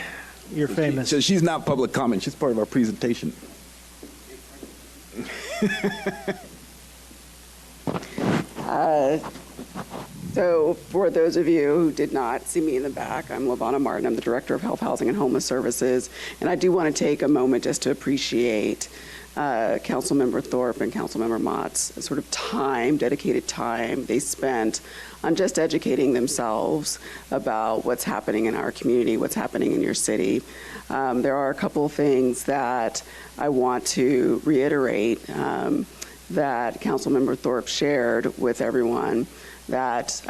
You're famous. So she's not public comment. She's part of our presentation. So for those of you who did not see me in the back, I'm Lavonna Martin. I'm the Director of Health, Housing, and Homeless Services. And I do want to take a moment just to appreciate Councilmember Thorpe and Councilmember Motts, sort of time, dedicated time they spent on just educating themselves about what's happening in our community, what's happening in your city. There are a couple of things that I want to reiterate that Councilmember Thorpe shared with everyone, that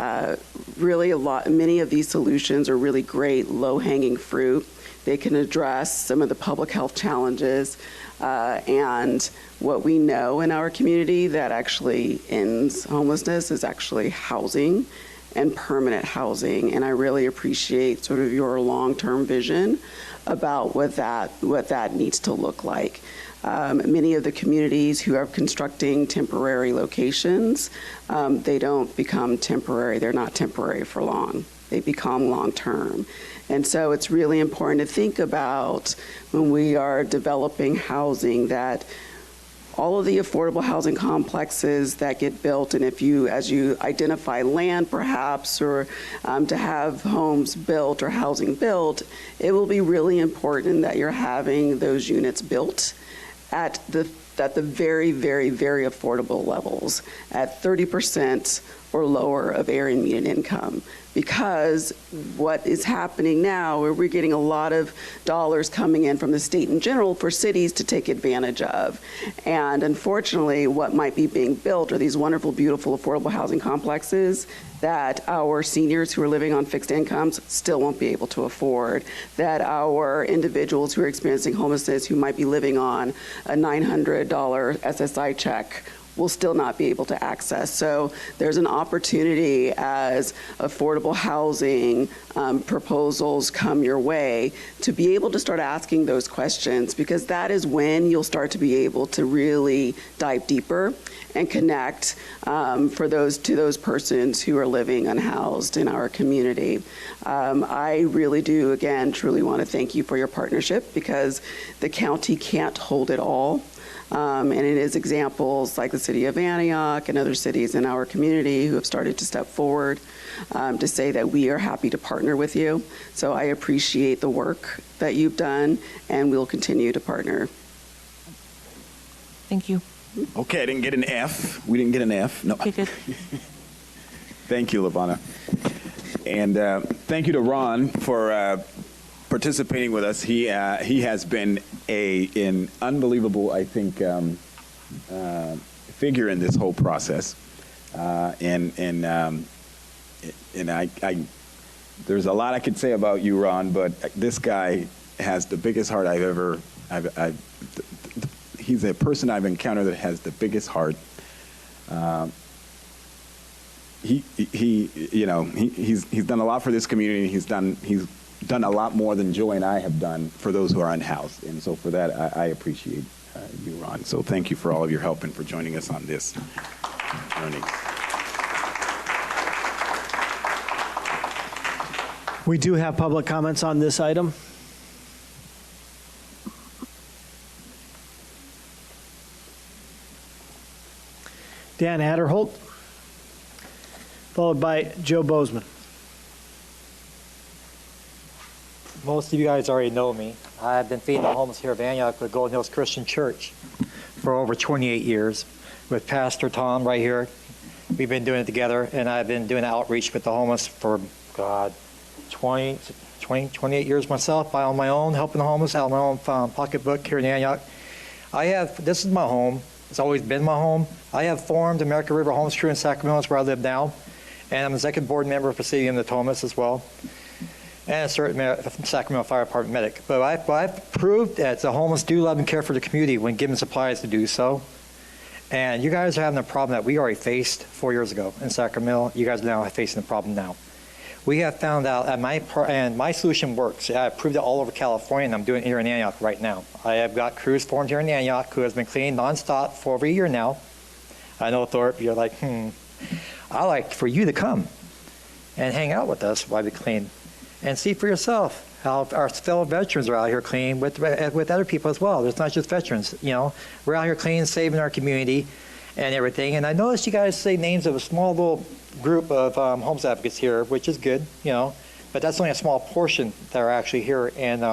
really many of these solutions are really great low-hanging fruit. They can address some of the public health challenges and what we know in our community that actually ends homelessness is actually housing and permanent housing. And I really appreciate sort of your long-term vision about what that needs to look like. Many of the communities who are constructing temporary locations, they don't become temporary. They're not temporary for long. They become long-term. And so it's really important to think about when we are developing housing that all of the affordable housing complexes that get built, and as you identify land perhaps, or to have homes built or housing built, it will be really important that you're having those units built at the very, very, very affordable levels, at 30% or lower of area median income. Because what is happening now, where we're getting a lot of dollars coming in from the state in general for cities to take advantage of. And unfortunately, what might be being built are these wonderful, beautiful, affordable housing complexes that our seniors who are living on fixed incomes still won't be able to afford, that our individuals who are experiencing homelessness who might be living on a $900 SSI check will still not be able to access. So there's an opportunity as affordable housing proposals come your way to be able to start asking those questions, because that is when you'll start to be able to really dive deeper and connect to those persons who are living unhoused in our community. I really do, again, truly want to thank you for your partnership, because the county can't hold it all. And it is examples like the city of Antioch and other cities in our community who have started to step forward to say that we are happy to partner with you. So I appreciate the work that you've done, and we'll continue to partner. Thank you. Okay, I didn't get an F. We didn't get an F. No. Okay, good. Thank you, Lavana. And thank you to Ron for participating with us. He has been an unbelievable, I think, figure in this whole process. And there's a lot I could say about you, Ron, but this guy has the biggest heart he's a person I've encountered that has the biggest heart. He's done a lot for this community. He's done a lot more than Joy and I have done for those who are unhoused. And so for that, I appreciate you, Ron. So thank you for all of your help and for joining us on this journey. We do have public comments on this item. Dan Adderholt, followed by Joe Bozeman. Most of you guys already know me. I've been feeding the homeless here at Antioch with Golden Hills Christian Church for over 28 years with Pastor Tom right here. We've been doing it together, and I've been doing outreach with the homeless for, 28 years myself, on my own, helping the homeless out of my own pocketbook here in Antioch. This is my home. It's always been my home. I have formed American River Homeless Crew in Sacramento. That's where I live now. And I'm an executive board member for City of the Homeless as well, and a certain Sacramento Fire Department medic. But I've proved that the homeless do love and care for the community when given supplies to do so. And you guys are having a problem that we already faced 4 years ago in Sacramento. You guys are now facing the problem now. We have found out that my solution works. I've proved it all over California, and I'm doing it here in Antioch right now. I have got crews formed here in Antioch who has been cleaning nonstop for over a year now. I know, Thorpe, you're like, I like for you to come and hang out with us while we clean and see for yourself how our fellow veterans are out here cleaning with other people as well. It's not just veterans, We're out here cleaning, saving our community and everything. And I noticed you guys say names of a small little group of homeless advocates here, which is good, but that's only a small portion that are actually here in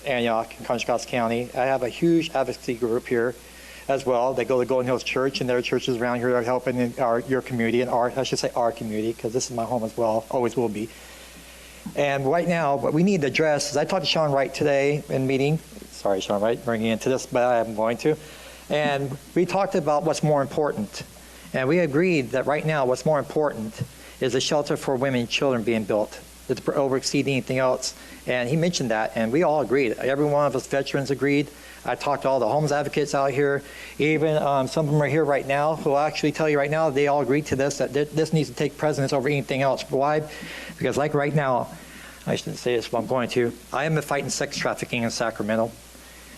Antioch and Contra Costa County. I have a huge advocacy group here as well. They go to Golden Hills Church, and there are churches around here that are helping in your community, and I should say our community, because this is my home as well, always will be. And right now, what we need to address is I talked to Sean Wright today in meeting. Sorry, Sean Wright, bringing you into this, but I am going to. And we talked about what's more important. And we agreed that right now what's more important is a shelter for women and children being built that overexceed anything else. And he mentioned that, and we all agreed. Every one of us veterans agreed. I talked to all the homeless advocates out here. Even some of them are here right now who will actually tell you right now they all agree to this, that this needs to take precedence over anything else. Why? Because like right now, I shouldn't say this, but I'm going to. I am fighting sex trafficking in Sacramento.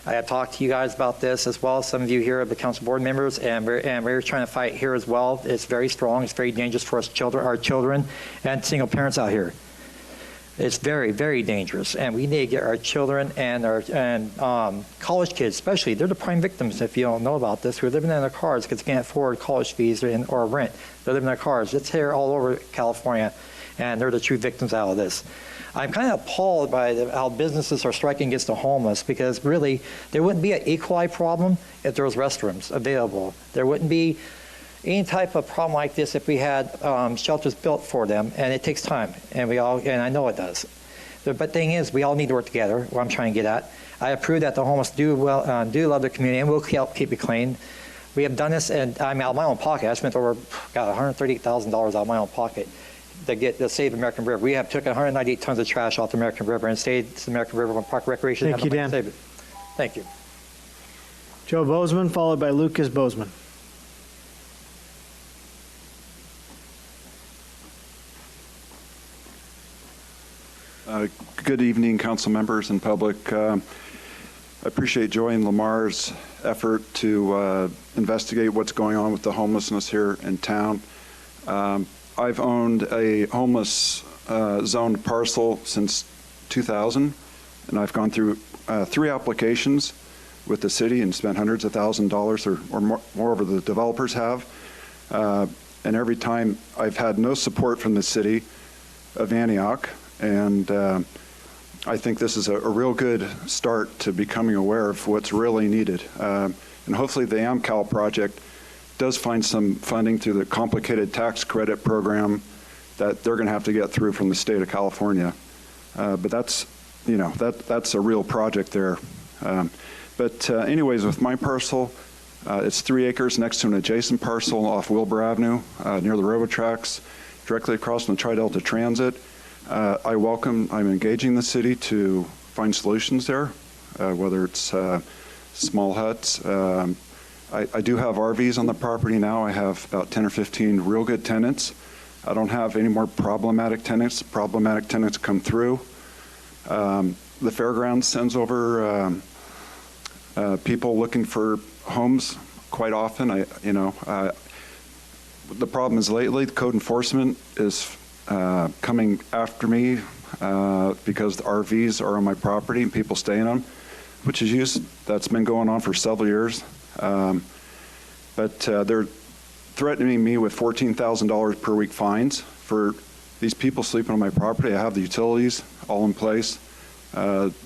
I have talked to you guys about this as well. Some of you here are the council board members, and we're trying to fight here as well. It's very strong. It's very dangerous for us our children and single parents out here. It's very, very dangerous, and we need to get our children and our college kids, especially. They're the prime victims, if you don't know about this, who are living in their cars because they can't afford college fees or rent. They're living in their cars. It's here all over California, and they're the true victims out of this. I'm kind of appalled by how businesses are striking against the homeless, because really there wouldn't be an E. coli problem if there was restrooms available. There wouldn't be any type of problem like this if we had shelters built for them, and it takes time, and I know it does. But thing is, we all need to work together. What I'm trying to get at, I approve that the homeless do love their community, and we'll help keep it clean. We have done this, and I'm out of my own pocket. I spent over $138,000 out of my own pocket to save the American River. We have taken 198 tons of trash off the American River and saved the American River when Park Recreation. Thank you, Dan. Save it. Thank you. Joe Bozeman, followed by Lucas Bozeman. Good evening, council members and public. I appreciate Joy and Lamar's effort to investigate what's going on with the homelessness here in town. I've owned a homeless zoned parcel since 2000, and I've gone through 3 applications with the city and spent hundreds of thousands of dollars or moreover the developers have. And every time I've had no support from the city of Antioch. And I think this is a real good start to becoming aware of what's really needed. And hopefully the AmCal project does find some funding through the complicated tax credit program that they're going to have to get through from the state of California. But that's, that's a real project there. But anyways, with my parcel, it's 3 acres next to an adjacent parcel off Wilbur Avenue near the railroad tracks, directly across from the Tri-Delta Transit. I'm engaging the city to find solutions there, whether it's small huts. I do have RVs on the property now. I have about 10 or 15 real good tenants. I don't have any more problematic tenants. Problematic tenants come through. The fairgrounds sends over people looking for homes quite often. The problem is lately the code enforcement is coming after me because the RVs are on my property and people stay in them, which is that's been going on for several years. But they're threatening me with $14,000 per week fines for these people sleeping on my property. I have the utilities all in place.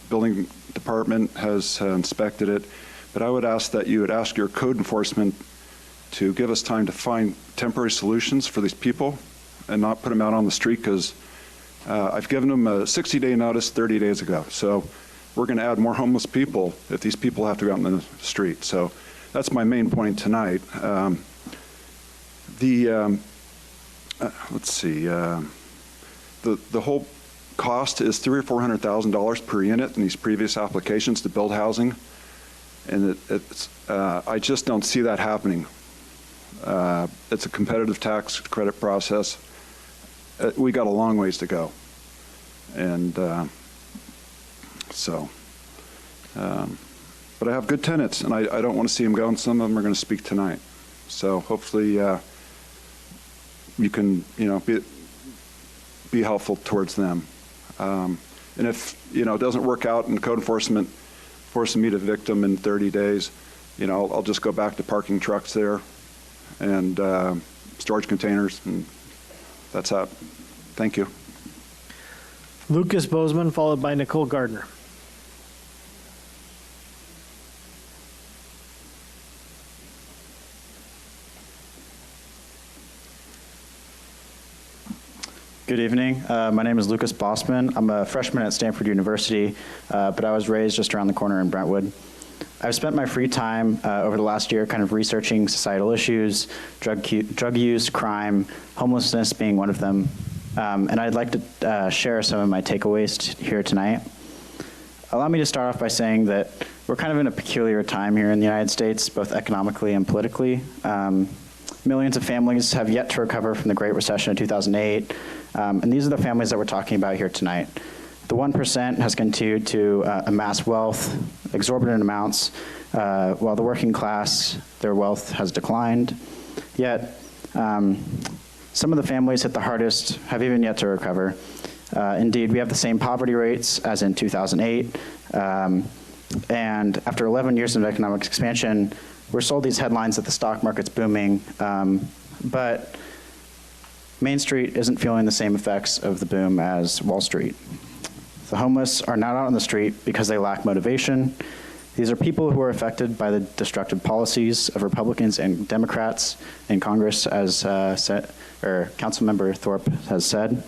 Building department has inspected it. But I would ask that you would ask your code enforcement to give us time to find temporary solutions for these people and not put them out on the street, because I've given them a 60-day notice 30 days ago. So we're going to add more homeless people if these people have to go out in the street. So that's my main point tonight. Let's see. The whole cost is $300,000 or $400,000 per unit in these previous applications to build housing, and I just don't see that happening. It's a competitive tax credit process. We got a long ways to go, and but I have good tenants, and I don't want to see them go, and some of them are going to speak tonight. So hopefully you can be helpful towards them. And if it doesn't work out and code enforcement forcing me to evict them in 30 days, I'll just go back to parking trucks there and storage containers, and that's that. Thank you. Lucas Bozeman, followed by Nicole Gardner. Good evening. My name is Lucas Bossman. I'm a freshman at Stanford University, but I was raised just around the corner in Brentwood. I've spent my free time over the last year kind of researching societal issues, drug use, crime, homelessness being one of them, and I'd like to share some of my takeaways here tonight. Allow me to start off by saying that we're kind of in a peculiar time here in the United States, both economically and politically. Millions of families have yet to recover from the Great Recession of 2008, and these are the families that we're talking about here tonight. The 1% has continued to amass wealth, exorbitant amounts, while the working class, their wealth has declined. Yet, some of the families hit the hardest have even yet to recover. Indeed, we have the same poverty rates as in 2008, and after 11 years of economic expansion, we're sold these headlines that the stock market's booming, but Main Street isn't feeling the same effects of the boom as Wall Street. The homeless are not out on the street because they lack motivation. These are people who are affected by the destructive policies of Republicans and Democrats in Congress, as Councilmember Thorpe has said.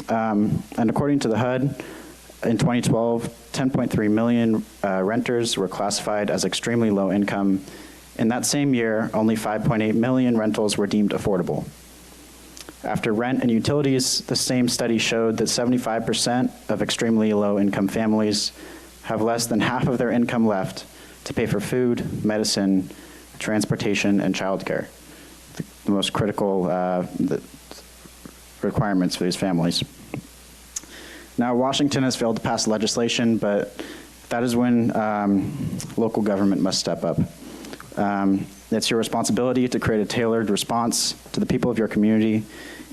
And according to the HUD, in 2012, 10.3 million renters were classified as extremely low income. In that same year, only 5.8 million rentals were deemed affordable. After rent and utilities, the same study showed that 75% of extremely low income families have less than half of their income left to pay for food, medicine, transportation, and childcare, the most critical requirements for these families. Now, Washington has failed to pass legislation, but that is when local government must step up. It's your responsibility to create a tailored response to the people of your community,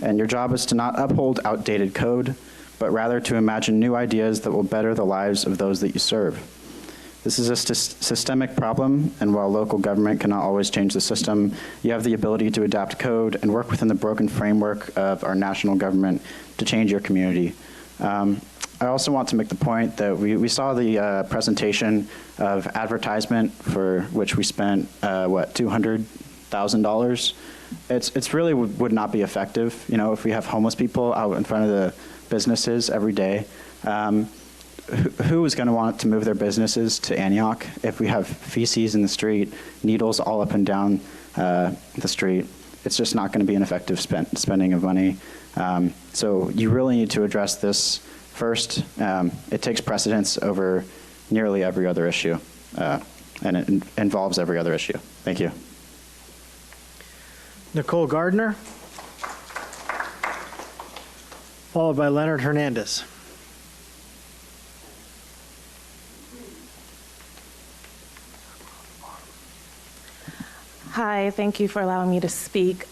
and your job is to not uphold outdated code, but rather to imagine new ideas that will better the lives of those that you serve. This is a systemic problem, and while local government cannot always change the system, you have the ability to adapt code and work within the broken framework of our national government to change your community. I also want to make the point that we saw the presentation of advertisement for which we spent, $200,000. It's really would not be effective, you know, if we have homeless people out in front of the businesses every day. Who is going to want to move their businesses to Antioch if we have feces in the street, needles all up and down the street? It's just not going to be an effective spending of money. So you really need to address this first. It takes precedence over nearly every other issue, and it involves every other issue. Thank you. Nicole Gardner, followed by Leonard Hernandez. Hi, thank you for allowing me to speak.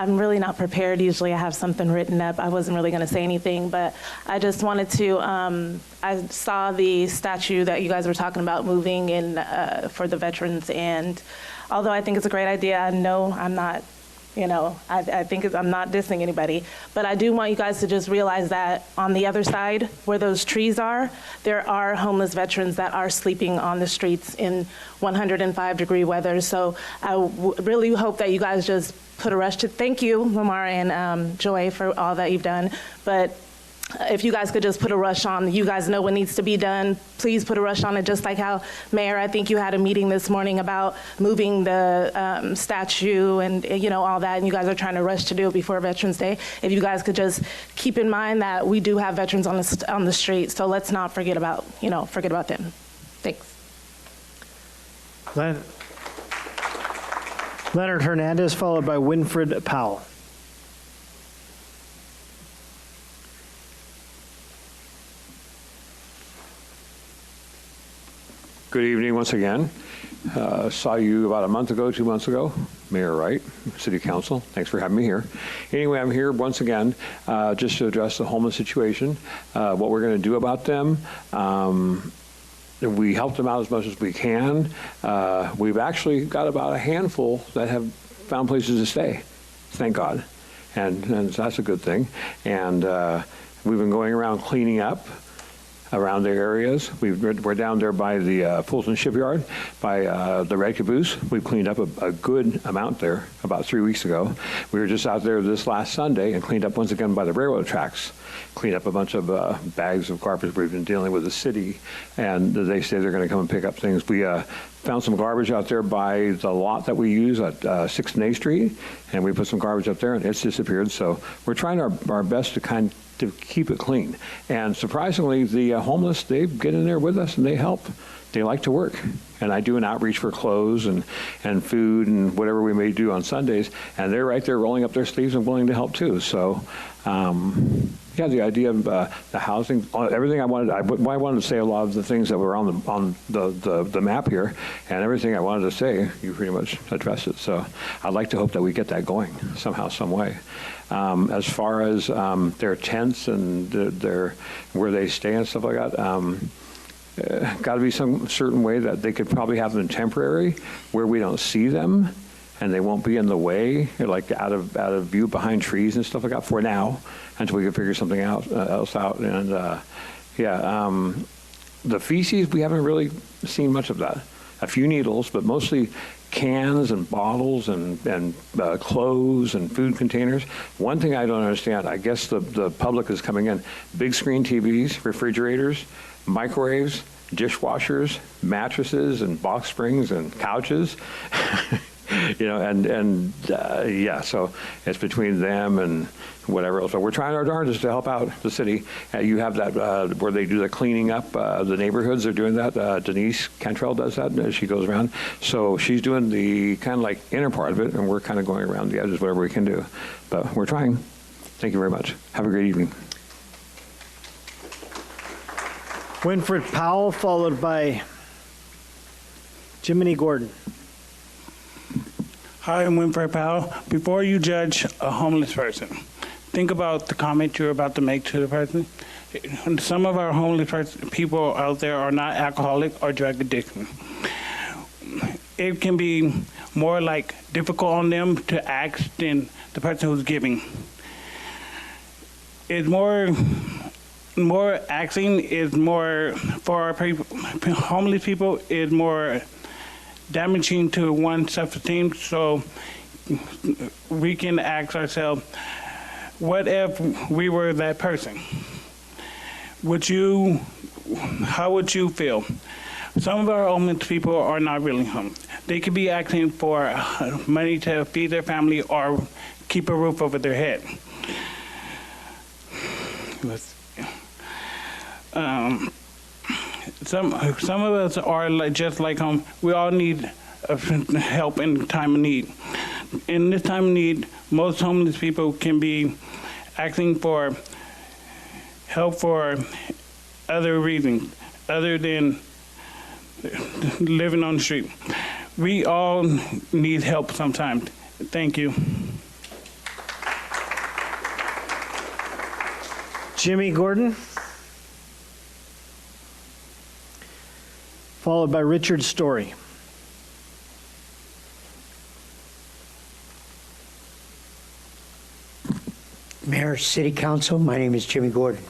I'm really not prepared. Usually I have something written up. I wasn't really going to say anything, but I just wanted to, I saw the statue that you guys were talking about moving in for the veterans, and although I think it's a great idea, I know I'm not, I think I'm not dissing anybody, but I do want you guys to just realize that on the other side, where those trees are, there are homeless veterans that are sleeping on the streets in 105-degree weather. So I really hope that you guys just put a rush to, thank you, Lamar and Joy, for all that you've done. But if you guys could just put a rush on, you guys know what needs to be done. Please put a rush on it, just like how, Mayor, I think you had a meeting this morning about moving the statue and, all that, and you guys are trying to rush to do it before Veterans Day. If you guys could just keep in mind that we do have veterans on the street, so let's not forget about, forget about them. Thanks. Leonard Hernandez, followed by Winfred Powell. Good evening once again. Saw you about a month ago, 2 months ago. Mayor Wright, City Council. Thanks for having me here. Anyway, I'm here once again just to address the homeless situation, what we're going to do about them. We help them out as much as we can. We've actually got about a handful that have found places to stay, thank God. And that's a good thing. And we've been going around cleaning up. around their areas. We're down there by the Fulton Shipyard, by the Red Caboose. We've cleaned up a good amount there about 3 weeks ago. We were just out there this last Sunday and cleaned up once again by the railroad tracks. Cleaned up a bunch of bags of garbage. We've been dealing with the city, and they say they're going to come and pick up things. We found some garbage out there by the lot that we use at 6th and A Street, and we put some garbage up there, and it's disappeared. So we're trying our best to keep it clean. And surprisingly, the homeless, they get in there with us and they help. They like to work. And I do an outreach for clothes and food and whatever we may do on Sundays, and they're right there rolling up their sleeves and willing to help too. So, yeah, the idea of the housing, everything I wanted to say a lot of the things that were on the map here, and everything I wanted to say, you pretty much addressed it. So I'd like to hope that we get that going somehow, some way. As far as their tents and where they stay and stuff like that, got to be some certain way that they could probably have them temporary where we don't see them and they won't be in the way, like out of view behind trees and stuff like that for now, until we can figure something else out. And the feces, we haven't really seen much of that. A few needles, but mostly cans and bottles and clothes and food containers. One thing I don't understand, I guess the public is coming in, big screen TVs, refrigerators, microwaves, dishwashers, mattresses and box springs and couches. So it's between them and whatever else. So we're trying our darndest to help out the city. You have that where they do the cleaning up the neighborhoods. They're doing that. Denise Cantrell does that as she goes around. So she's doing the kind of like inner part of it, and we're kind of going around the edges, whatever we can do. But we're trying. Thank you very much. Have a great evening. Winfred Powell, followed by Jiminy Gordon. Hi, I'm Winfred Powell. Before you judge a homeless person, think about the comment you're about to make to the person. Some of our homeless people out there are not alcoholic or drug addicted. It can be more like difficult on them to ask than the person who's giving. It's more asking is more for our people, homeless people is more damaging to one's self-esteem. So we can ask ourselves, what if we were that person? How would you feel? Some of our homeless people are not really homeless. They could be asking for money to feed their family or keep a roof over their head. Some of us are just like home. We all need help in time of need. In this time of need, most homeless people can be asking for help for other reasons, other than living on the street. We all need help sometimes. Thank you. Jimmy Gordon, followed by Richard Story. Mayor, City Council, my name is Jimmy Gordon.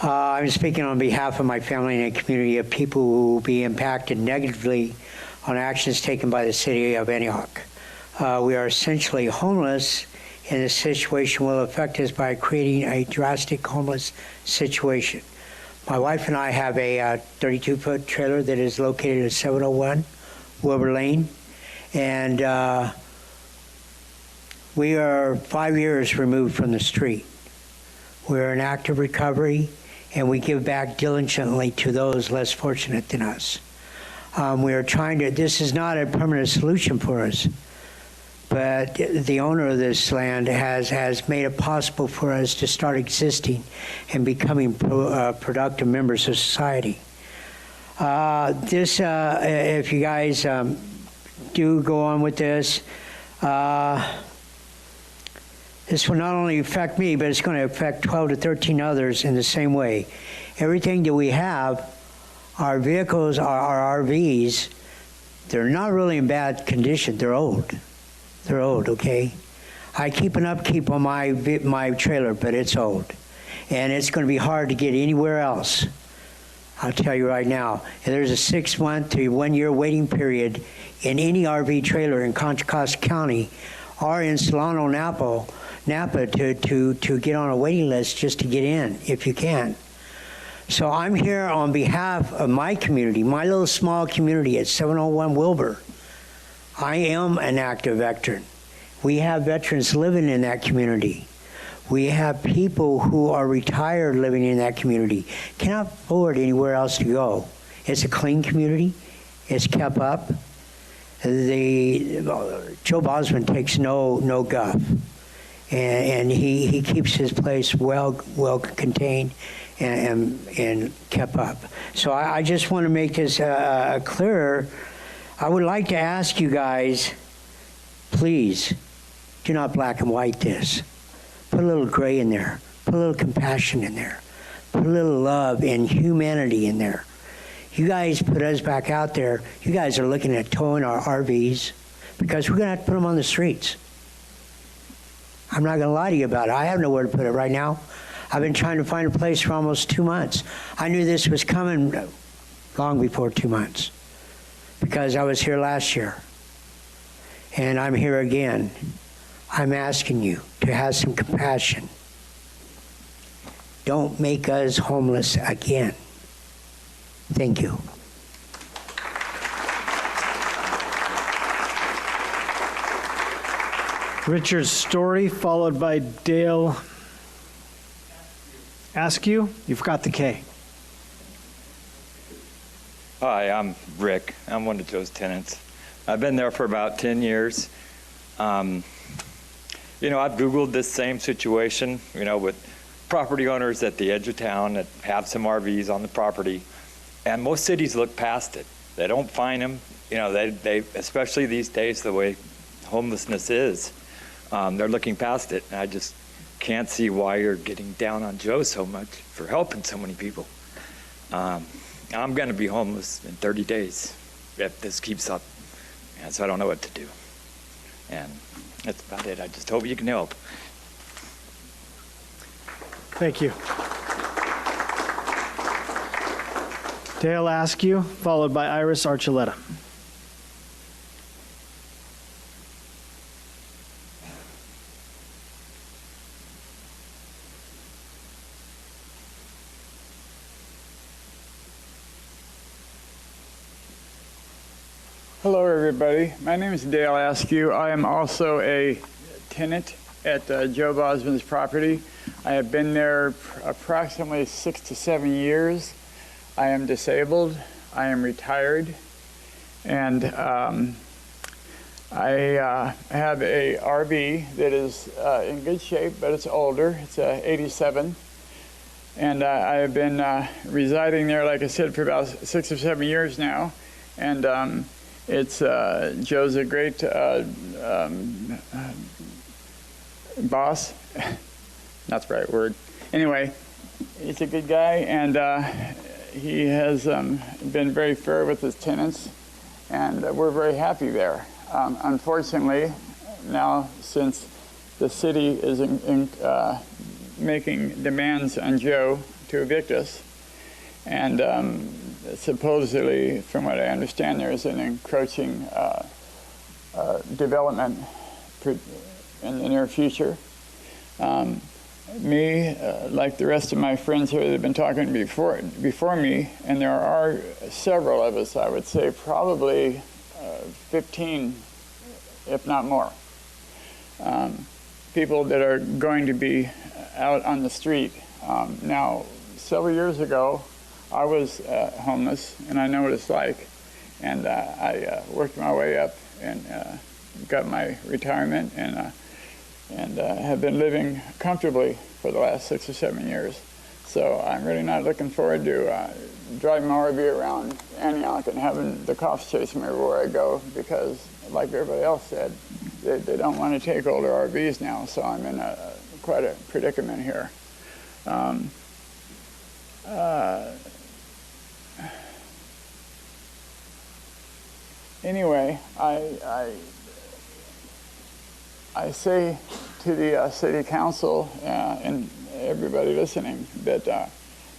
I'm speaking on behalf of my family and a community of people who will be impacted negatively on actions taken by the city of Antioch. We are essentially homeless, and the situation will affect us by creating a drastic homeless situation. My wife and I have a 32-foot trailer that is located at 701 Wilbur Lane, and we are 5 years removed from the street. We're in active recovery, and we give back diligently to those less fortunate than us. We are trying to, this is not a permanent solution for us, but the owner of this land has made it possible for us to start existing and becoming productive members of society. If you guys do go on with this, this will not only affect me, but it's going to affect 12 to 13 others in the same way. Everything that we have, our vehicles, our RVs, they're not really in bad condition. They're old. They're old, okay? I keep an upkeep on my trailer, but it's old. And it's going to be hard to get anywhere else. I'll tell you right now, there's a 6-month to 1-year waiting period in any RV trailer in Contra Costa County or in Solano, Napa to get on a waiting list just to get in, if you can. So I'm here on behalf of my community, my little small community at 701 Wilbur. I am an active veteran. We have veterans living in that community. We have people who are retired living in that community, cannot afford anywhere else to go. It's a clean community. It's kept up. Joe Bosman takes no guff, and he keeps his place well contained and kept up. So I just want to make this clearer. I would like to ask you guys, please, do not black and white this. Put a little gray in there. Put a little compassion in there. Put a little love and humanity in there. You guys put us back out there. You guys are looking at towing our RVs because we're going to have to put them on the streets. I'm not going to lie to you about it. I have nowhere to put it right now. I've been trying to find a place for almost 2 months. I knew this was coming long before 2 months because I was here last year. And I'm here again. I'm asking you to have some compassion. Don't make us homeless again. Thank you. Richard Story, followed by Dale Askew. You've got the K. Hi, I'm Rick. I'm one of Joe's tenants. I've been there for about 10 years. I've Googled this same situation, with property owners at the edge of town that have some RVs on the property. And most cities look past it. They don't find them. They especially these days, the way homelessness is, they're looking past it. And I just can't see why you're getting down on Joe so much for helping so many people. I'm going to be homeless in 30 days if this keeps up. And so I don't know what to do. And that's about it. I just hope you can help. Thank you. Dale Askew, followed by Iris Archuleta. Hello, everybody. My name is Dale Askew. I am also a tenant at Joe Bosman's property. I have been there approximately 6 to 7 years. I am disabled. I am retired. And I have a RV that is in good shape, but it's older. It's a 87. And I have been residing there, like I said, for about 6 or 7 years now. And Joe's a great boss. That's the right word. Anyway, he's a good guy, and he has been very fair with his tenants, and we're very happy there. Unfortunately, now since the city is making demands on Joe to evict us, and supposedly, from what I understand, there is an encroaching development in the near future. Me, like the rest of my friends here that have been talking before me, and there are several of us, I would say probably 15, if not more, people that are going to be out on the street. Now, several years ago, I was homeless, and I know what it's like. And I worked my way up and got my retirement, and have been living comfortably for the last 6 or 7 years. So I'm really not looking forward to driving my RV around Antioch and having the cops chase me everywhere I go, because, like everybody else said, they don't want to take older RVs now. So I'm in quite a predicament here. Anyway, I say to the city council and everybody listening that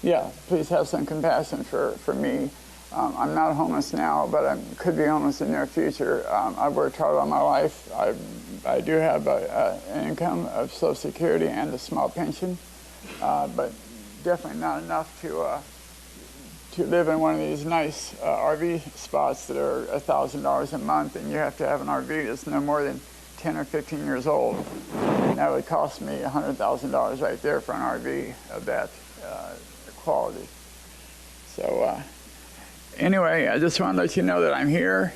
yeah, please have some compassion for me. I'm not homeless now, but I could be homeless in the near future. I've worked hard all my life. I do have an income of Social Security and a small pension, but definitely not enough to live in one of these nice RV spots that are $1,000 a month, and you have to have an RV that's no more than 10 or 15 years old. And that would cost me $100,000 right there for an RV of that quality. So anyway, I just want to let you know that I'm here.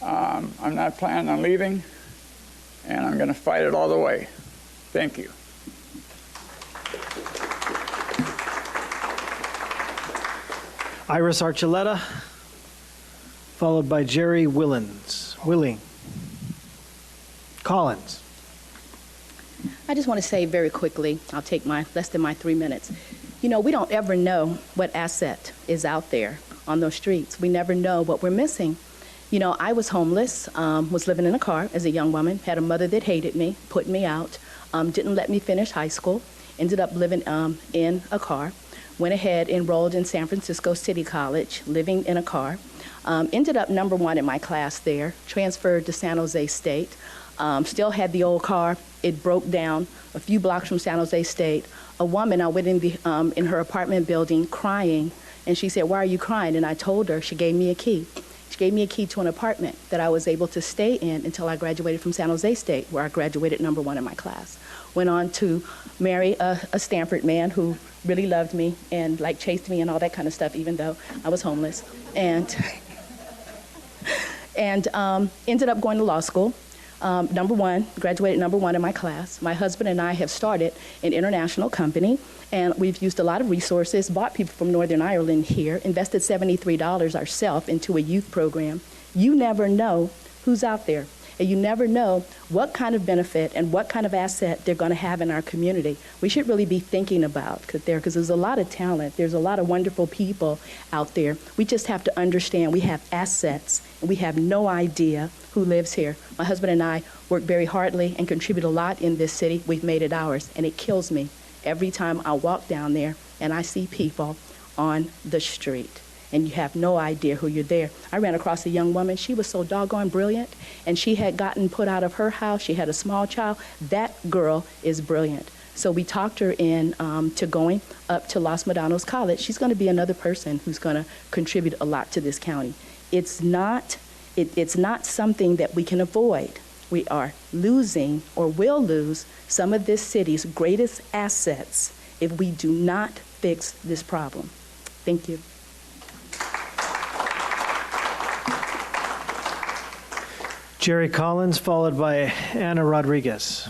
I'm not planning on leaving, and I'm going to fight it all the way. Thank you. Iris Archuleta, followed by Jerry Collins. I just want to say very quickly, I'll take less than my 3 minutes. You know, we don't ever know what asset is out there on those streets. We never know what we're missing. You know, I was homeless, was living in a car as a young woman, had a mother that hated me, put me out, didn't let me finish high school, ended up living in a car, went ahead, enrolled in San Francisco City College, living in a car, ended up number 1 in my class there, transferred to San Jose State, still had the old car. It broke down a few blocks from San Jose State. A woman, I went in her apartment building crying, and she said, "Why are you crying?" And I told her, she gave me a key. She gave me a key to an apartment that I was able to stay in until I graduated from San Jose State, where I graduated number 1 in my class. Went on to marry a Stanford man who really loved me and like chased me and all that kind of stuff, even though I was homeless. And ended up going to law school. Graduated number 1 in my class. My husband and I have started an international company, and we've used a lot of resources, bought people from Northern Ireland here, invested $73 ourselves into a youth program. You never know who's out there, and you never know what kind of benefit and what kind of asset they're going to have in our community. We should really be thinking about because there's a lot of talent. There's a lot of wonderful people out there. We just have to understand we have assets, and we have no idea who lives here. My husband and I work very hardly and contribute a lot in this city. We've made it ours, and it kills me every time I walk down there and I see people on the street, and you have no idea who you're there. I ran across a young woman. She was so doggone brilliant, and she had gotten put out of her house. She had a small child. That girl is brilliant. So we talked her in to going up to Los Medanos College. She's going to be another person who's going to contribute a lot to this county. It's not something that we can avoid. We are losing or will lose some of this city's greatest assets if we do not fix this problem. Thank you. Jerry Collins, followed by Anna Rodriguez.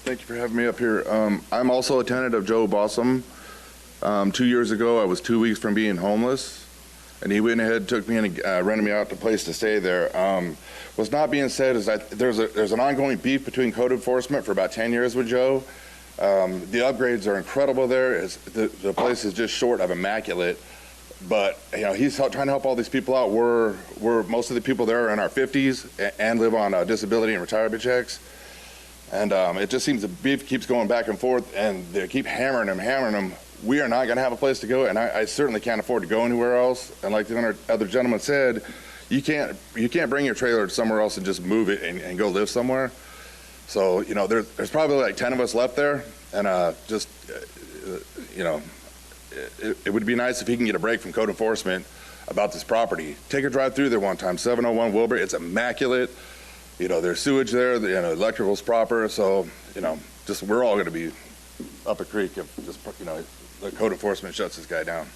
Thank you for having me up here. I'm also a tenant of Joe Bossum. 2 years ago, I was 2 weeks from being homeless, and he went ahead, took me in, and rented me out a place to stay there. What's not being said is that there's an ongoing beef between code enforcement for about 10 years with Joe. The upgrades are incredible there. The place is just short of immaculate, but you know he's trying to help all these people out. We're most of the people there are in our 50s and live on disability and retirement checks. And it just seems the beef keeps going back and forth, and they keep hammering him. We are not going to have a place to go, and I certainly can't afford to go anywhere else. And like the other gentleman said, you can't bring your trailer somewhere else and just move it and go live somewhere. So, you know, there's probably like 10 of us left there, and it would be nice if he can get a break from code enforcement about this property. Take a drive through there one time, 701 Wilbur. It's immaculate. You know, there's sewage there, electrical's proper, so, you know, just we're all going to be up a creek if just, you know, the code enforcement shuts this guy down.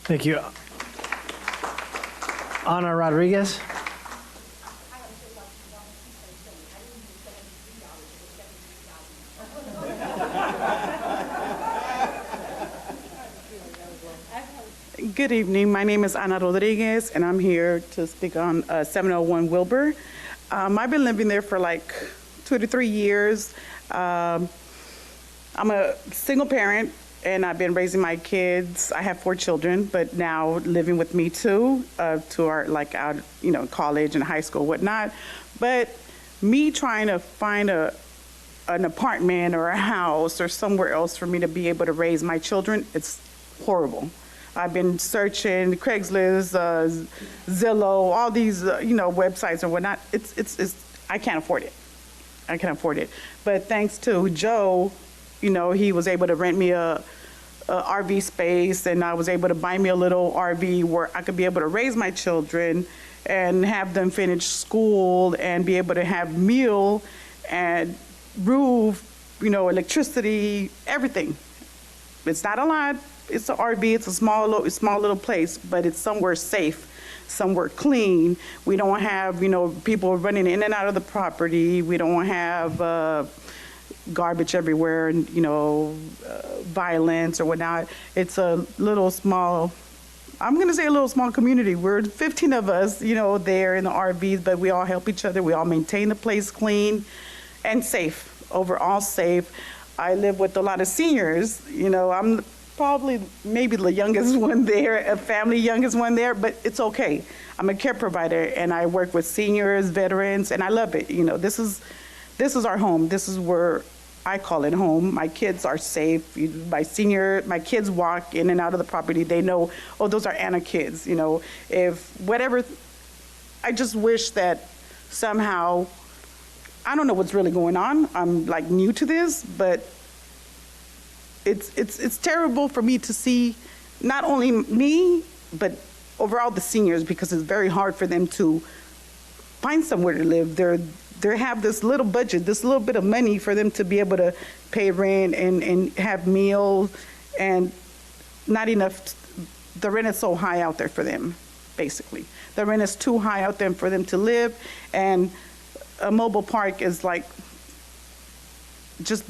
Thank you. Ana Rodriguez. Good evening. My name is Ana Rodriguez, and I'm here to speak on 701 Wilbur. I've been living there for like 2 to 3 years. I'm a single parent, and I've been raising my kids. I have 4 children, but now living with me too, to our like out, college and high school, whatnot. But me trying to find an apartment or a house or somewhere else for me to be able to raise my children, it's horrible. I've been searching Craigslist, Zillow, all these websites and whatnot. It's I can't afford it. I can't afford it. But thanks to Joe, he was able to rent me a RV space, and I was able to buy me a little RV where I could be able to raise my children and have them finish school and be able to have meal and roof, electricity, everything. It's not a lot. It's an RV. It's a small little place, but it's somewhere safe, somewhere clean. We don't have, people running in and out of the property. We don't have garbage everywhere and, violence or whatnot. It's a little small, I'm going to say a little small community. We're 15 of us, there in the RVs, but we all help each other. We all maintain the place clean and safe, overall safe. I live with a lot of seniors. I'm probably maybe the youngest one there, a family youngest one there, but it's okay. I'm a care provider, and I work with seniors, veterans, and I love it. This is our home. This is where I call it home. My kids are safe. My kids walk in and out of the property. They know, oh, those are Anna kids. If whatever, I just wish that somehow, I don't know what's really going on. I'm like new to this, but it's terrible for me to see not only me, but overall the seniors, because it's very hard for them to find somewhere to live. They have this little budget, this little bit of money for them to be able to pay rent and have meals, and not enough. The rent is so high out there for them, basically. The rent is too high out there for them to live, and a mobile park is like just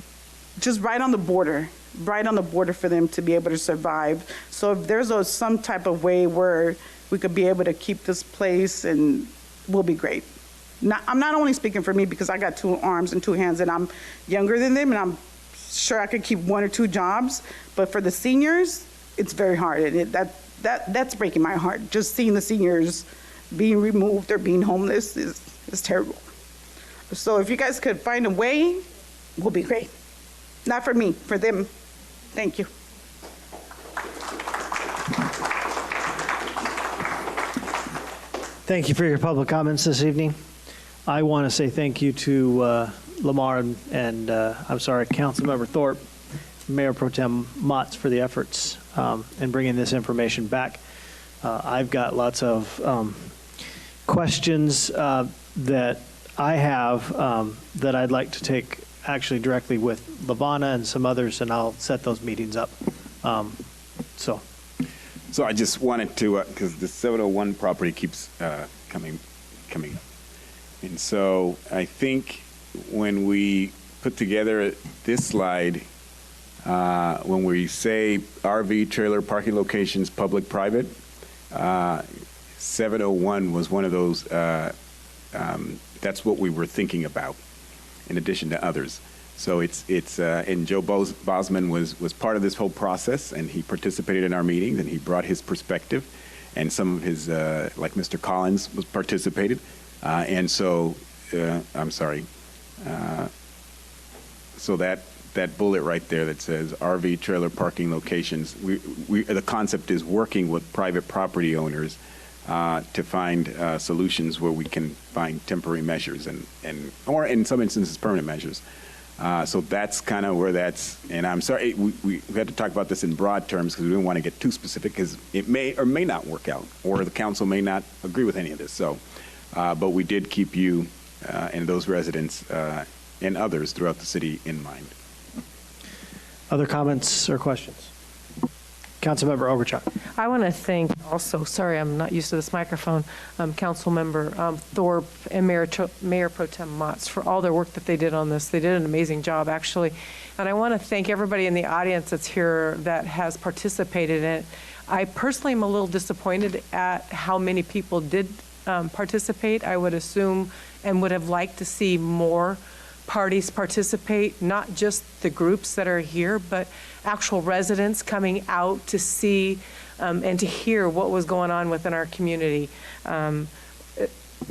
right on the border for them to be able to survive. So if there's some type of way where we could be able to keep this place, and will be great. I'm not only speaking for me, because I got 2 arms and 2 hands, and I'm younger than them, and I'm sure I could keep 1 or 2 jobs. But for the seniors, it's very hard, and that's breaking my heart. Just seeing the seniors being removed or being homeless is terrible. So if you guys could find a way, will be great. Not for me, for them. Thank you. Thank you for your public comments this evening. I want to say thank you to Lamar and Councilmember Thorpe, Mayor Pro Tem Motts, for the efforts in bringing this information back. I've got lots of questions that I have that I'd like to take actually directly with LaVonna and some others, and I'll set those meetings up. So I just wanted to, because the 701 property keeps coming up. And so I think when we put together this slide, when we say RV trailer parking locations, public, private, 701 was one of those, that's what we were thinking about, in addition to others. So and Joe Bosman was part of this whole process, and he participated in our meetings, and he brought his perspective, and some of his, like Mr. Collins participated. So that bullet right there that says RV trailer parking locations, the concept is working with private property owners to find solutions where we can find temporary measures or in some instances permanent measures. So that's kind of where that's, and I'm sorry, we had to talk about this in broad terms because we didn't want to get too specific, because it may or may not work out, or the council may not agree with any of this. So, but we did keep you and those residents and others throughout the city in mind. other comments or questions? Councilmember Oberchuk. I want to thank also, sorry, I'm not used to this microphone, Councilmember Thorpe and Mayor Pro Tem Motts for all their work that they did on this. They did an amazing job, actually. And I want to thank everybody in the audience that's here that has participated in it. I personally am a little disappointed at how many people did participate. I would assume and would have liked to see more parties participate, not just the groups that are here, but actual residents coming out to see and to hear what was going on within our community.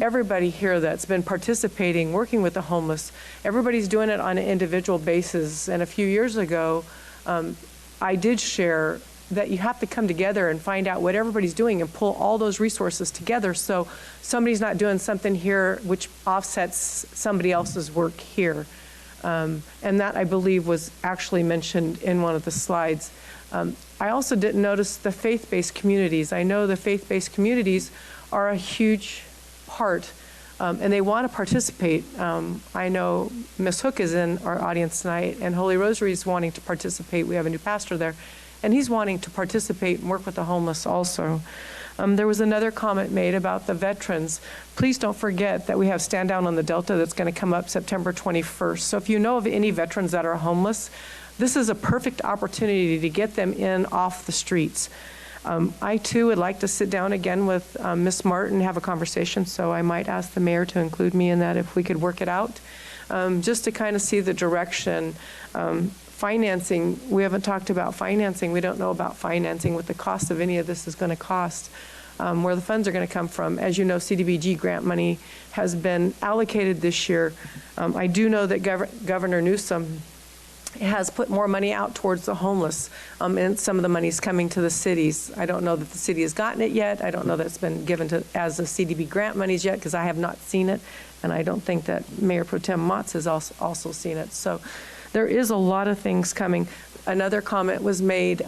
Everybody here that's been participating, working with the homeless, everybody's doing it on an individual basis. And a few years ago, I did share that you have to come together and find out what everybody's doing and pull all those resources together so somebody's not doing something here which offsets somebody else's work here. And that, I believe, was actually mentioned in one of the slides. I also didn't notice the faith-based communities. I know the faith-based communities are a huge part, and they want to participate. I know Ms. Hook is in our audience tonight, and Holy Rosary is wanting to participate. We have a new pastor there, and he's wanting to participate and work with the homeless also. There was another comment made about the veterans. Please don't forget that we have Stand Down on the Delta that's going to come up September 21st. So if you know of any veterans that are homeless, this is a perfect opportunity to get them in off the streets. I, too, would like to sit down again with Ms. Martin and have a conversation, so I might ask the mayor to include me in that if we could work it out, just to kind of see the direction. Financing, we haven't talked about financing. We don't know about financing, what the cost of any of this is going to cost, where the funds are going to come from. As you know, CDBG grant money has been allocated this year. I do know that Governor Newsom has put more money out towards the homeless, and some of the money is coming to the cities. I don't know that the city has gotten it yet. I don't know that it's been given to as a CDB grant monies yet, because I have not seen it, and I don't think that Mayor Pro Tem Motts has also seen it. So there is a lot of things coming. Another comment was made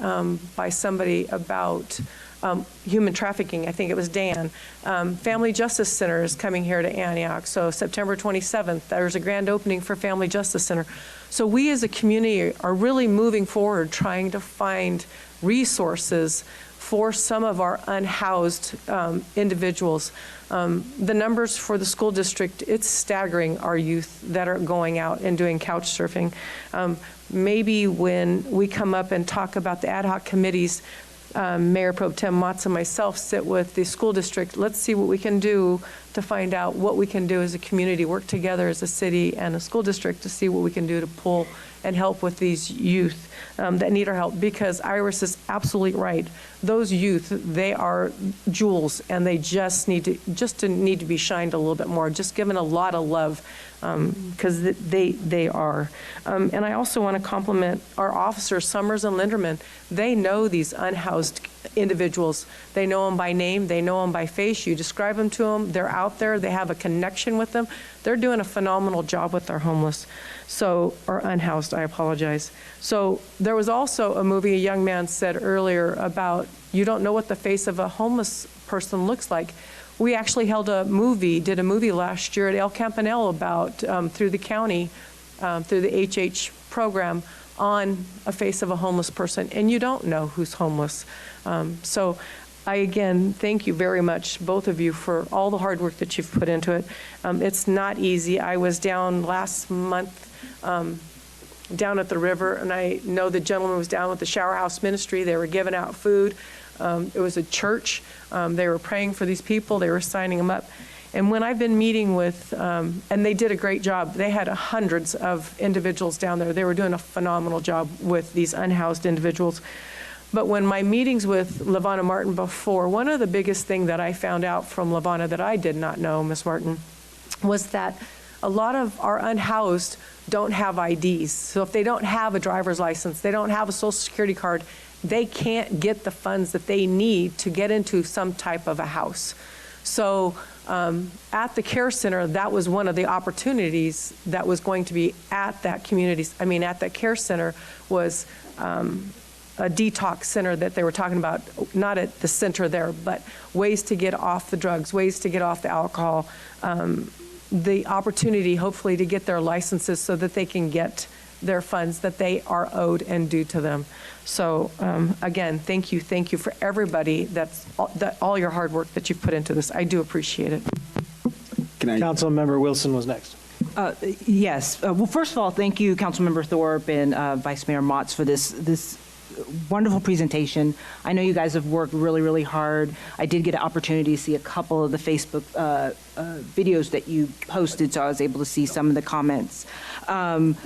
by somebody about human trafficking. I think it was Dan. Family Justice Center is coming here to Antioch. So September 27th, there's a grand opening for Family Justice Center. So we as a community are really moving forward, trying to find resources for some of our unhoused individuals. The numbers for the school district, it's staggering, our youth that are going out and doing couch surfing. Maybe when we come up and talk about the ad hoc committees, Mayor Pro Tem Motts and myself sit with the school district. Let's see what we can do to find out what we can do as a community, work together as a city and a school district to see what we can do to pull and help with these youth that need our help, because Iris is absolutely right. Those youth, they are jewels, and they just need to be shined a little bit more, just given a lot of love, because they are. And I also want to compliment our officers, Summers and Linderman. They know these unhoused individuals. They know them by name. They know them by face. You describe them to them. They're out there. They have a connection with them. They're doing a phenomenal job with our homeless. So, or unhoused, I apologize. So there was also a movie a young man said earlier about you don't know what the face of a homeless person looks like. We actually did a movie last year at El Campanile about, through the county, through the HH program, on a face of a homeless person, and you don't know who's homeless. So I, again, thank you very much, both of you, for all the hard work that you've put into it. It's not easy. I was down last month, down at the river, and I know the gentleman was down with the Shower House Ministry. They were giving out food. It was a church. They were praying for these people. They were signing them up. And when I've been meeting with, and they did a great job. They had hundreds of individuals down there. They were doing a phenomenal job with these unhoused individuals. But when my meetings with LaVonna Martin before, one of the biggest thing that I found out from LaVonna that I did not know, Ms. Martin, was that a lot of our unhoused don't have IDs. So if they don't have a driver's license, they don't have a social security card, they can't get the funds that they need to get into some type of a house. So at the care center, that was one of the opportunities that was going to be at that at that care center was a detox center that they were talking about, not at the center there, but ways to get off the drugs, ways to get off the alcohol, the opportunity hopefully to get their licenses so that they can get their funds that they are owed and due to them. So again, thank you for everybody all your hard work that you've put into this. I do appreciate it. Councilmember Wilson was next. Yes. Well, first of all, thank you, Councilmember Thorpe and Vice Mayor Motts, for this wonderful presentation. I know you guys have worked really, really hard. I did get an opportunity to see a couple of the Facebook videos that you posted, so I was able to see some of the comments. Got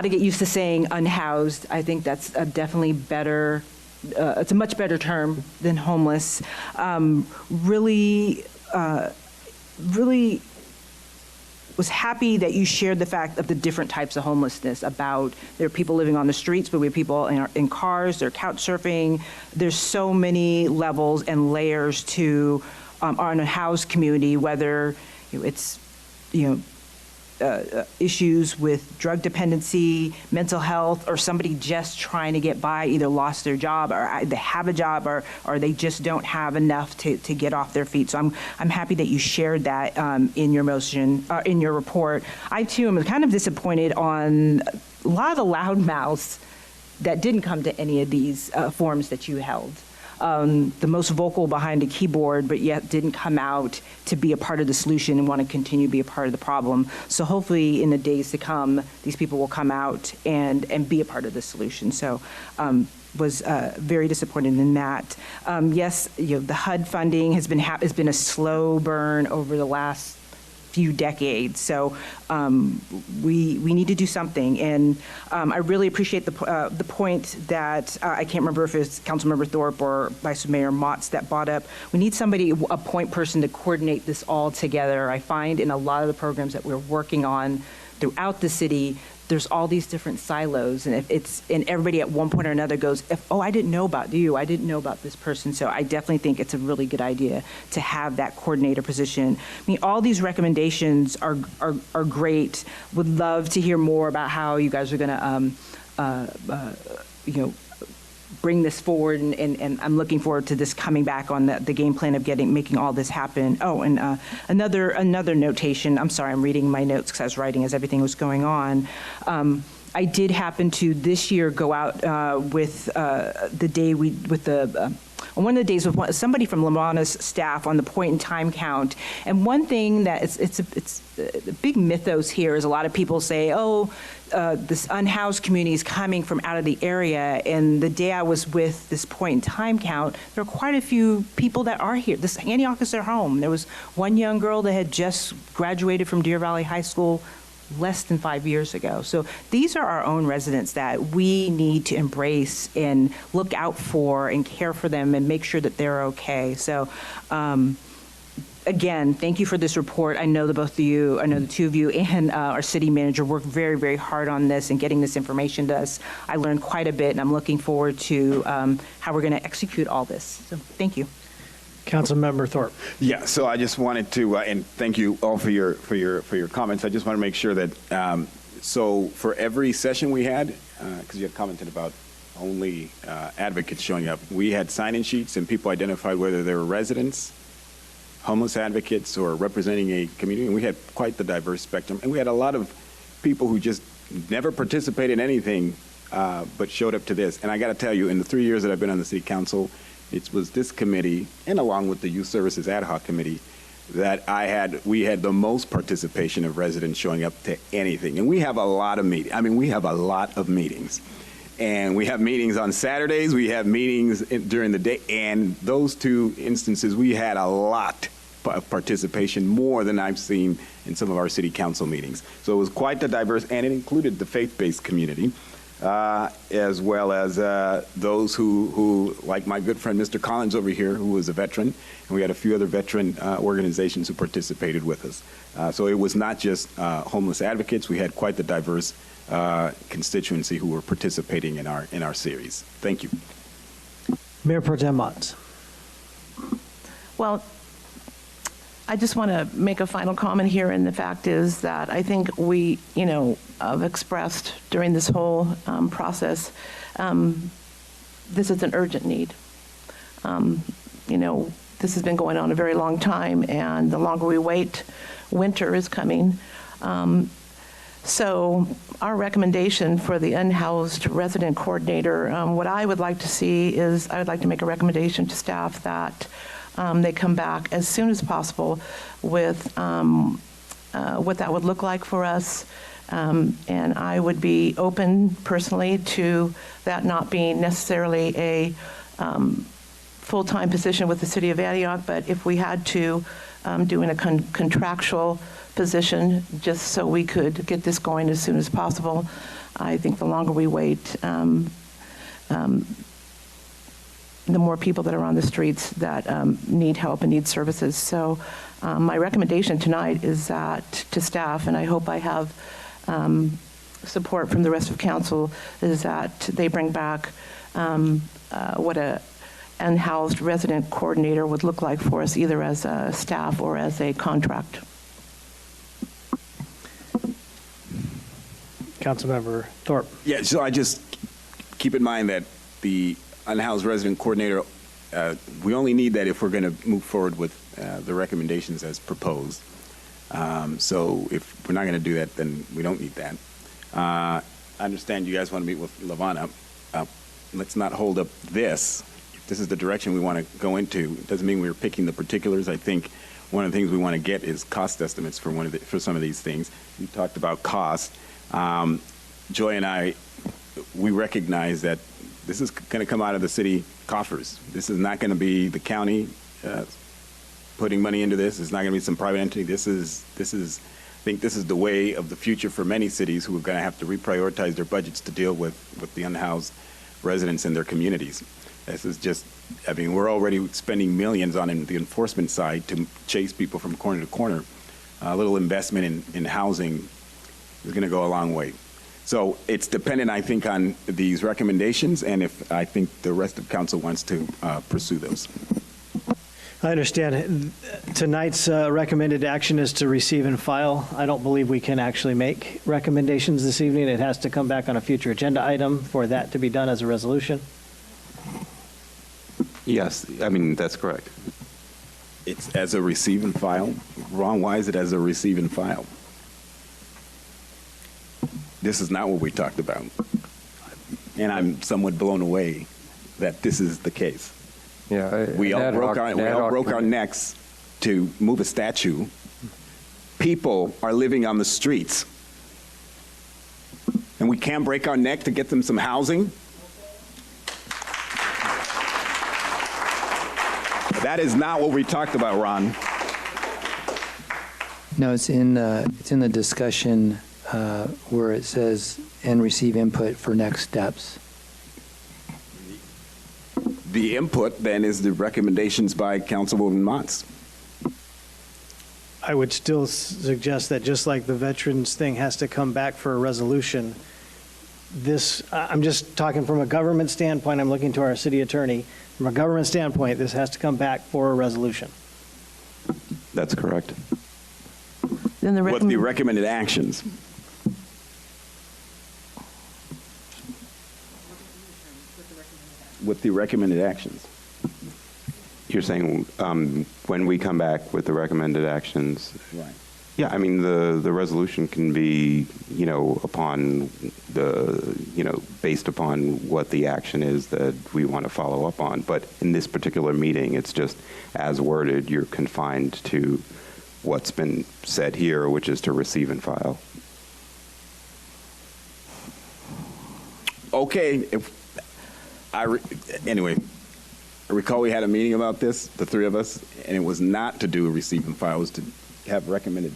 to get used to saying unhoused. I think that's definitely better. It's a much better term than homeless. Really was happy that you shared the fact of the different types of homelessness, about there are people living on the streets, but we have people in cars, they're couch surfing. There's so many levels and layers to our unhoused community, whether it's, issues with drug dependency, mental health, or somebody just trying to get by, either lost their job or they have a job or they just don't have enough to get off their feet. So I'm happy that you shared that in your motion, in your report. I too am kind of disappointed on a lot of the loudmouths that didn't come to any of these forums that you held. The most vocal behind a keyboard, but yet didn't come out to be a part of the solution and want to continue to be a part of the problem. So hopefully in the days to come, these people will come out and be a part of the solution. So was very disappointed in that. Yes, the HUD funding has been a slow burn over the last few decades. So we need to do something. And I really appreciate the point that I can't remember if it's Councilmember Thorpe or Vice Mayor Motts that brought up. We need somebody, a point person, to coordinate this all together. I find in a lot of the programs that we're working on throughout the city, there's all these different silos, and and everybody at one point or another goes, I didn't know about you, I didn't know about this person. So I definitely think it's a really good idea to have that coordinator position. I mean, all these recommendations are great. Would love to hear more about how you guys are going to, bring this forward, and I'm looking forward to this coming back on the game plan of making all this happen. Oh, and another notation. I'm sorry, I'm reading my notes because I was writing as everything was going on. I did happen to this year go out with the day on one of the days with somebody from Lamar's staff on the point in time count. And one thing that it's a big mythos here is a lot of people say, this unhoused community is coming from out of the area. And the day I was with this point in time count, there are quite a few people that are here. Antioch is their home. There was one young girl that had just graduated from Deer Valley High School less than 5 years ago. So these are our own residents that we need to embrace and look out for and care for them and make sure that they're okay. So again, thank you for this report. I know the two of you and our city manager worked very, very hard on this and getting this information to us. I learned quite a bit, and I'm looking forward to how we're going to execute all this. So thank you. Councilmember Thorpe. Yeah, so I just wanted to, and thank you all for your comments. I just want to make sure that, so for every session we had, because you had commented about only advocates showing up, we had sign-in sheets and people identified whether they were residents, homeless advocates, or representing a community, and we had quite the diverse spectrum. And we had a lot of people who just never participated in anything but showed up to this. And I got to tell you, in the 3 years that I've been on the city council, it was this committee, and along with the Youth Services Ad Hoc Committee, that we had the most participation of residents showing up to anything. And we have a lot of meetings. I mean, we have a lot of meetings. And we have meetings on Saturdays, we have meetings during the day, and those two instances, we had a lot of participation, more than I've seen in some of our city council meetings. So it was quite the diverse, and it included the faith-based community, as well as those who, like my good friend Mr. Collins over here, who was a veteran, and we had a few other veteran organizations who participated with us. So it was not just homeless advocates, we had quite the diverse constituency who were participating in our series. Thank you. Mayor Pro Tem Motts. Well, I just want to make a final comment here, and the fact is that I think we, have expressed during this whole process, this is an urgent need. This has been going on a very long time, and the longer we wait, winter is coming. So our recommendation for the unhoused resident coordinator, what I would like to see is I would like to make a recommendation to staff that they come back as soon as possible with what that would look like for us, And I would be open personally to that not being necessarily a full-time position with the City of Antioch, but if we had to do in a contractual position, just so we could get this going as soon as possible, I think the longer we wait, the more people that are on the streets that need help and need services. So my recommendation tonight is that to staff, and I hope I have support from the rest of council, is that they bring back what a unhoused resident coordinator would look like for us, either as a staff or as a contract. Councilmember Thorpe. Yeah, so I just keep in mind that the unhoused resident coordinator, we only need that if we're going to move forward with the recommendations as proposed. So if we're not going to do that, then we don't need that. I understand you guys want to meet with Lavana. Let's not hold up this. If this is the direction we want to go into, it doesn't mean we're picking the particulars. I think one of the things we want to get is cost estimates for for some of these things. You talked about cost. Joy and I, we recognize that this is going to come out of the city coffers. This is not going to be the county putting money into this. It's not going to be some private entity. This is. I think this is the way of the future for many cities who are going to have to reprioritize their budgets to deal with the unhoused residents in their communities. This is just. I mean, we're already spending millions on the enforcement side to chase people from corner to corner. A little investment in housing is going to go a long way. So it's dependent, I think, on these recommendations, and if I think the rest of council wants to pursue those. I understand. Tonight's recommended action is to receive and file. I don't believe we can actually make recommendations this evening. It has to come back on a future agenda item for that to be done as a resolution. Yes, I mean, that's correct. It's as a receive and file. Ron, why is it as a receive and file? This is not what we talked about. And I'm somewhat blown away that this is the case. Yeah, we all broke our necks to move a statue. People are living on the streets. And we can't break our neck to get them some housing? That is not what we talked about, Ron. No, it's in the discussion where it says, and receive input for next steps. The input, then, is the recommendations by Councilwoman Motts. I would still suggest that just like the veterans thing has to come back for a resolution, I'm just talking from a government standpoint, I'm looking to our city attorney. From a government standpoint, this has to come back for a resolution. That's correct. Then What the recommended actions? With the recommended actions. You're saying when we come back with the recommended actions? Right. Yeah, I mean, the resolution can be, upon based upon what the action is that we want to follow up on. But in this particular meeting, it's just as worded, you're confined to what's been said here, which is to receive and file. Okay. Anyway, I recall we had a meeting about this, the three of us, and it was not to do a receive and file. It was to have recommended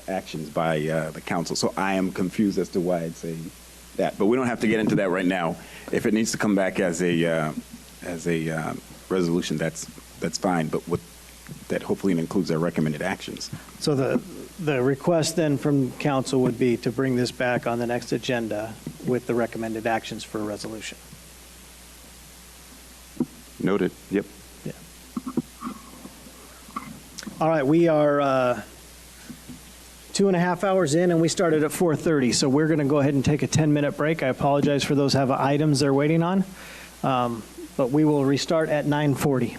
actions by the council. So I am confused as to why I'd say that. But we don't have to get into that right now. If it needs to come back as a resolution, that's fine. But that hopefully includes our recommended actions. So the request then from council would be to bring this back on the next agenda with the recommended actions for a resolution. Noted. Yep. Yeah. All right, we are 2.5 hours in, and we started at 4:30, so we're going to go ahead and take a 10-minute break. I apologize for those who have items they're waiting on, but we will restart at 9:40.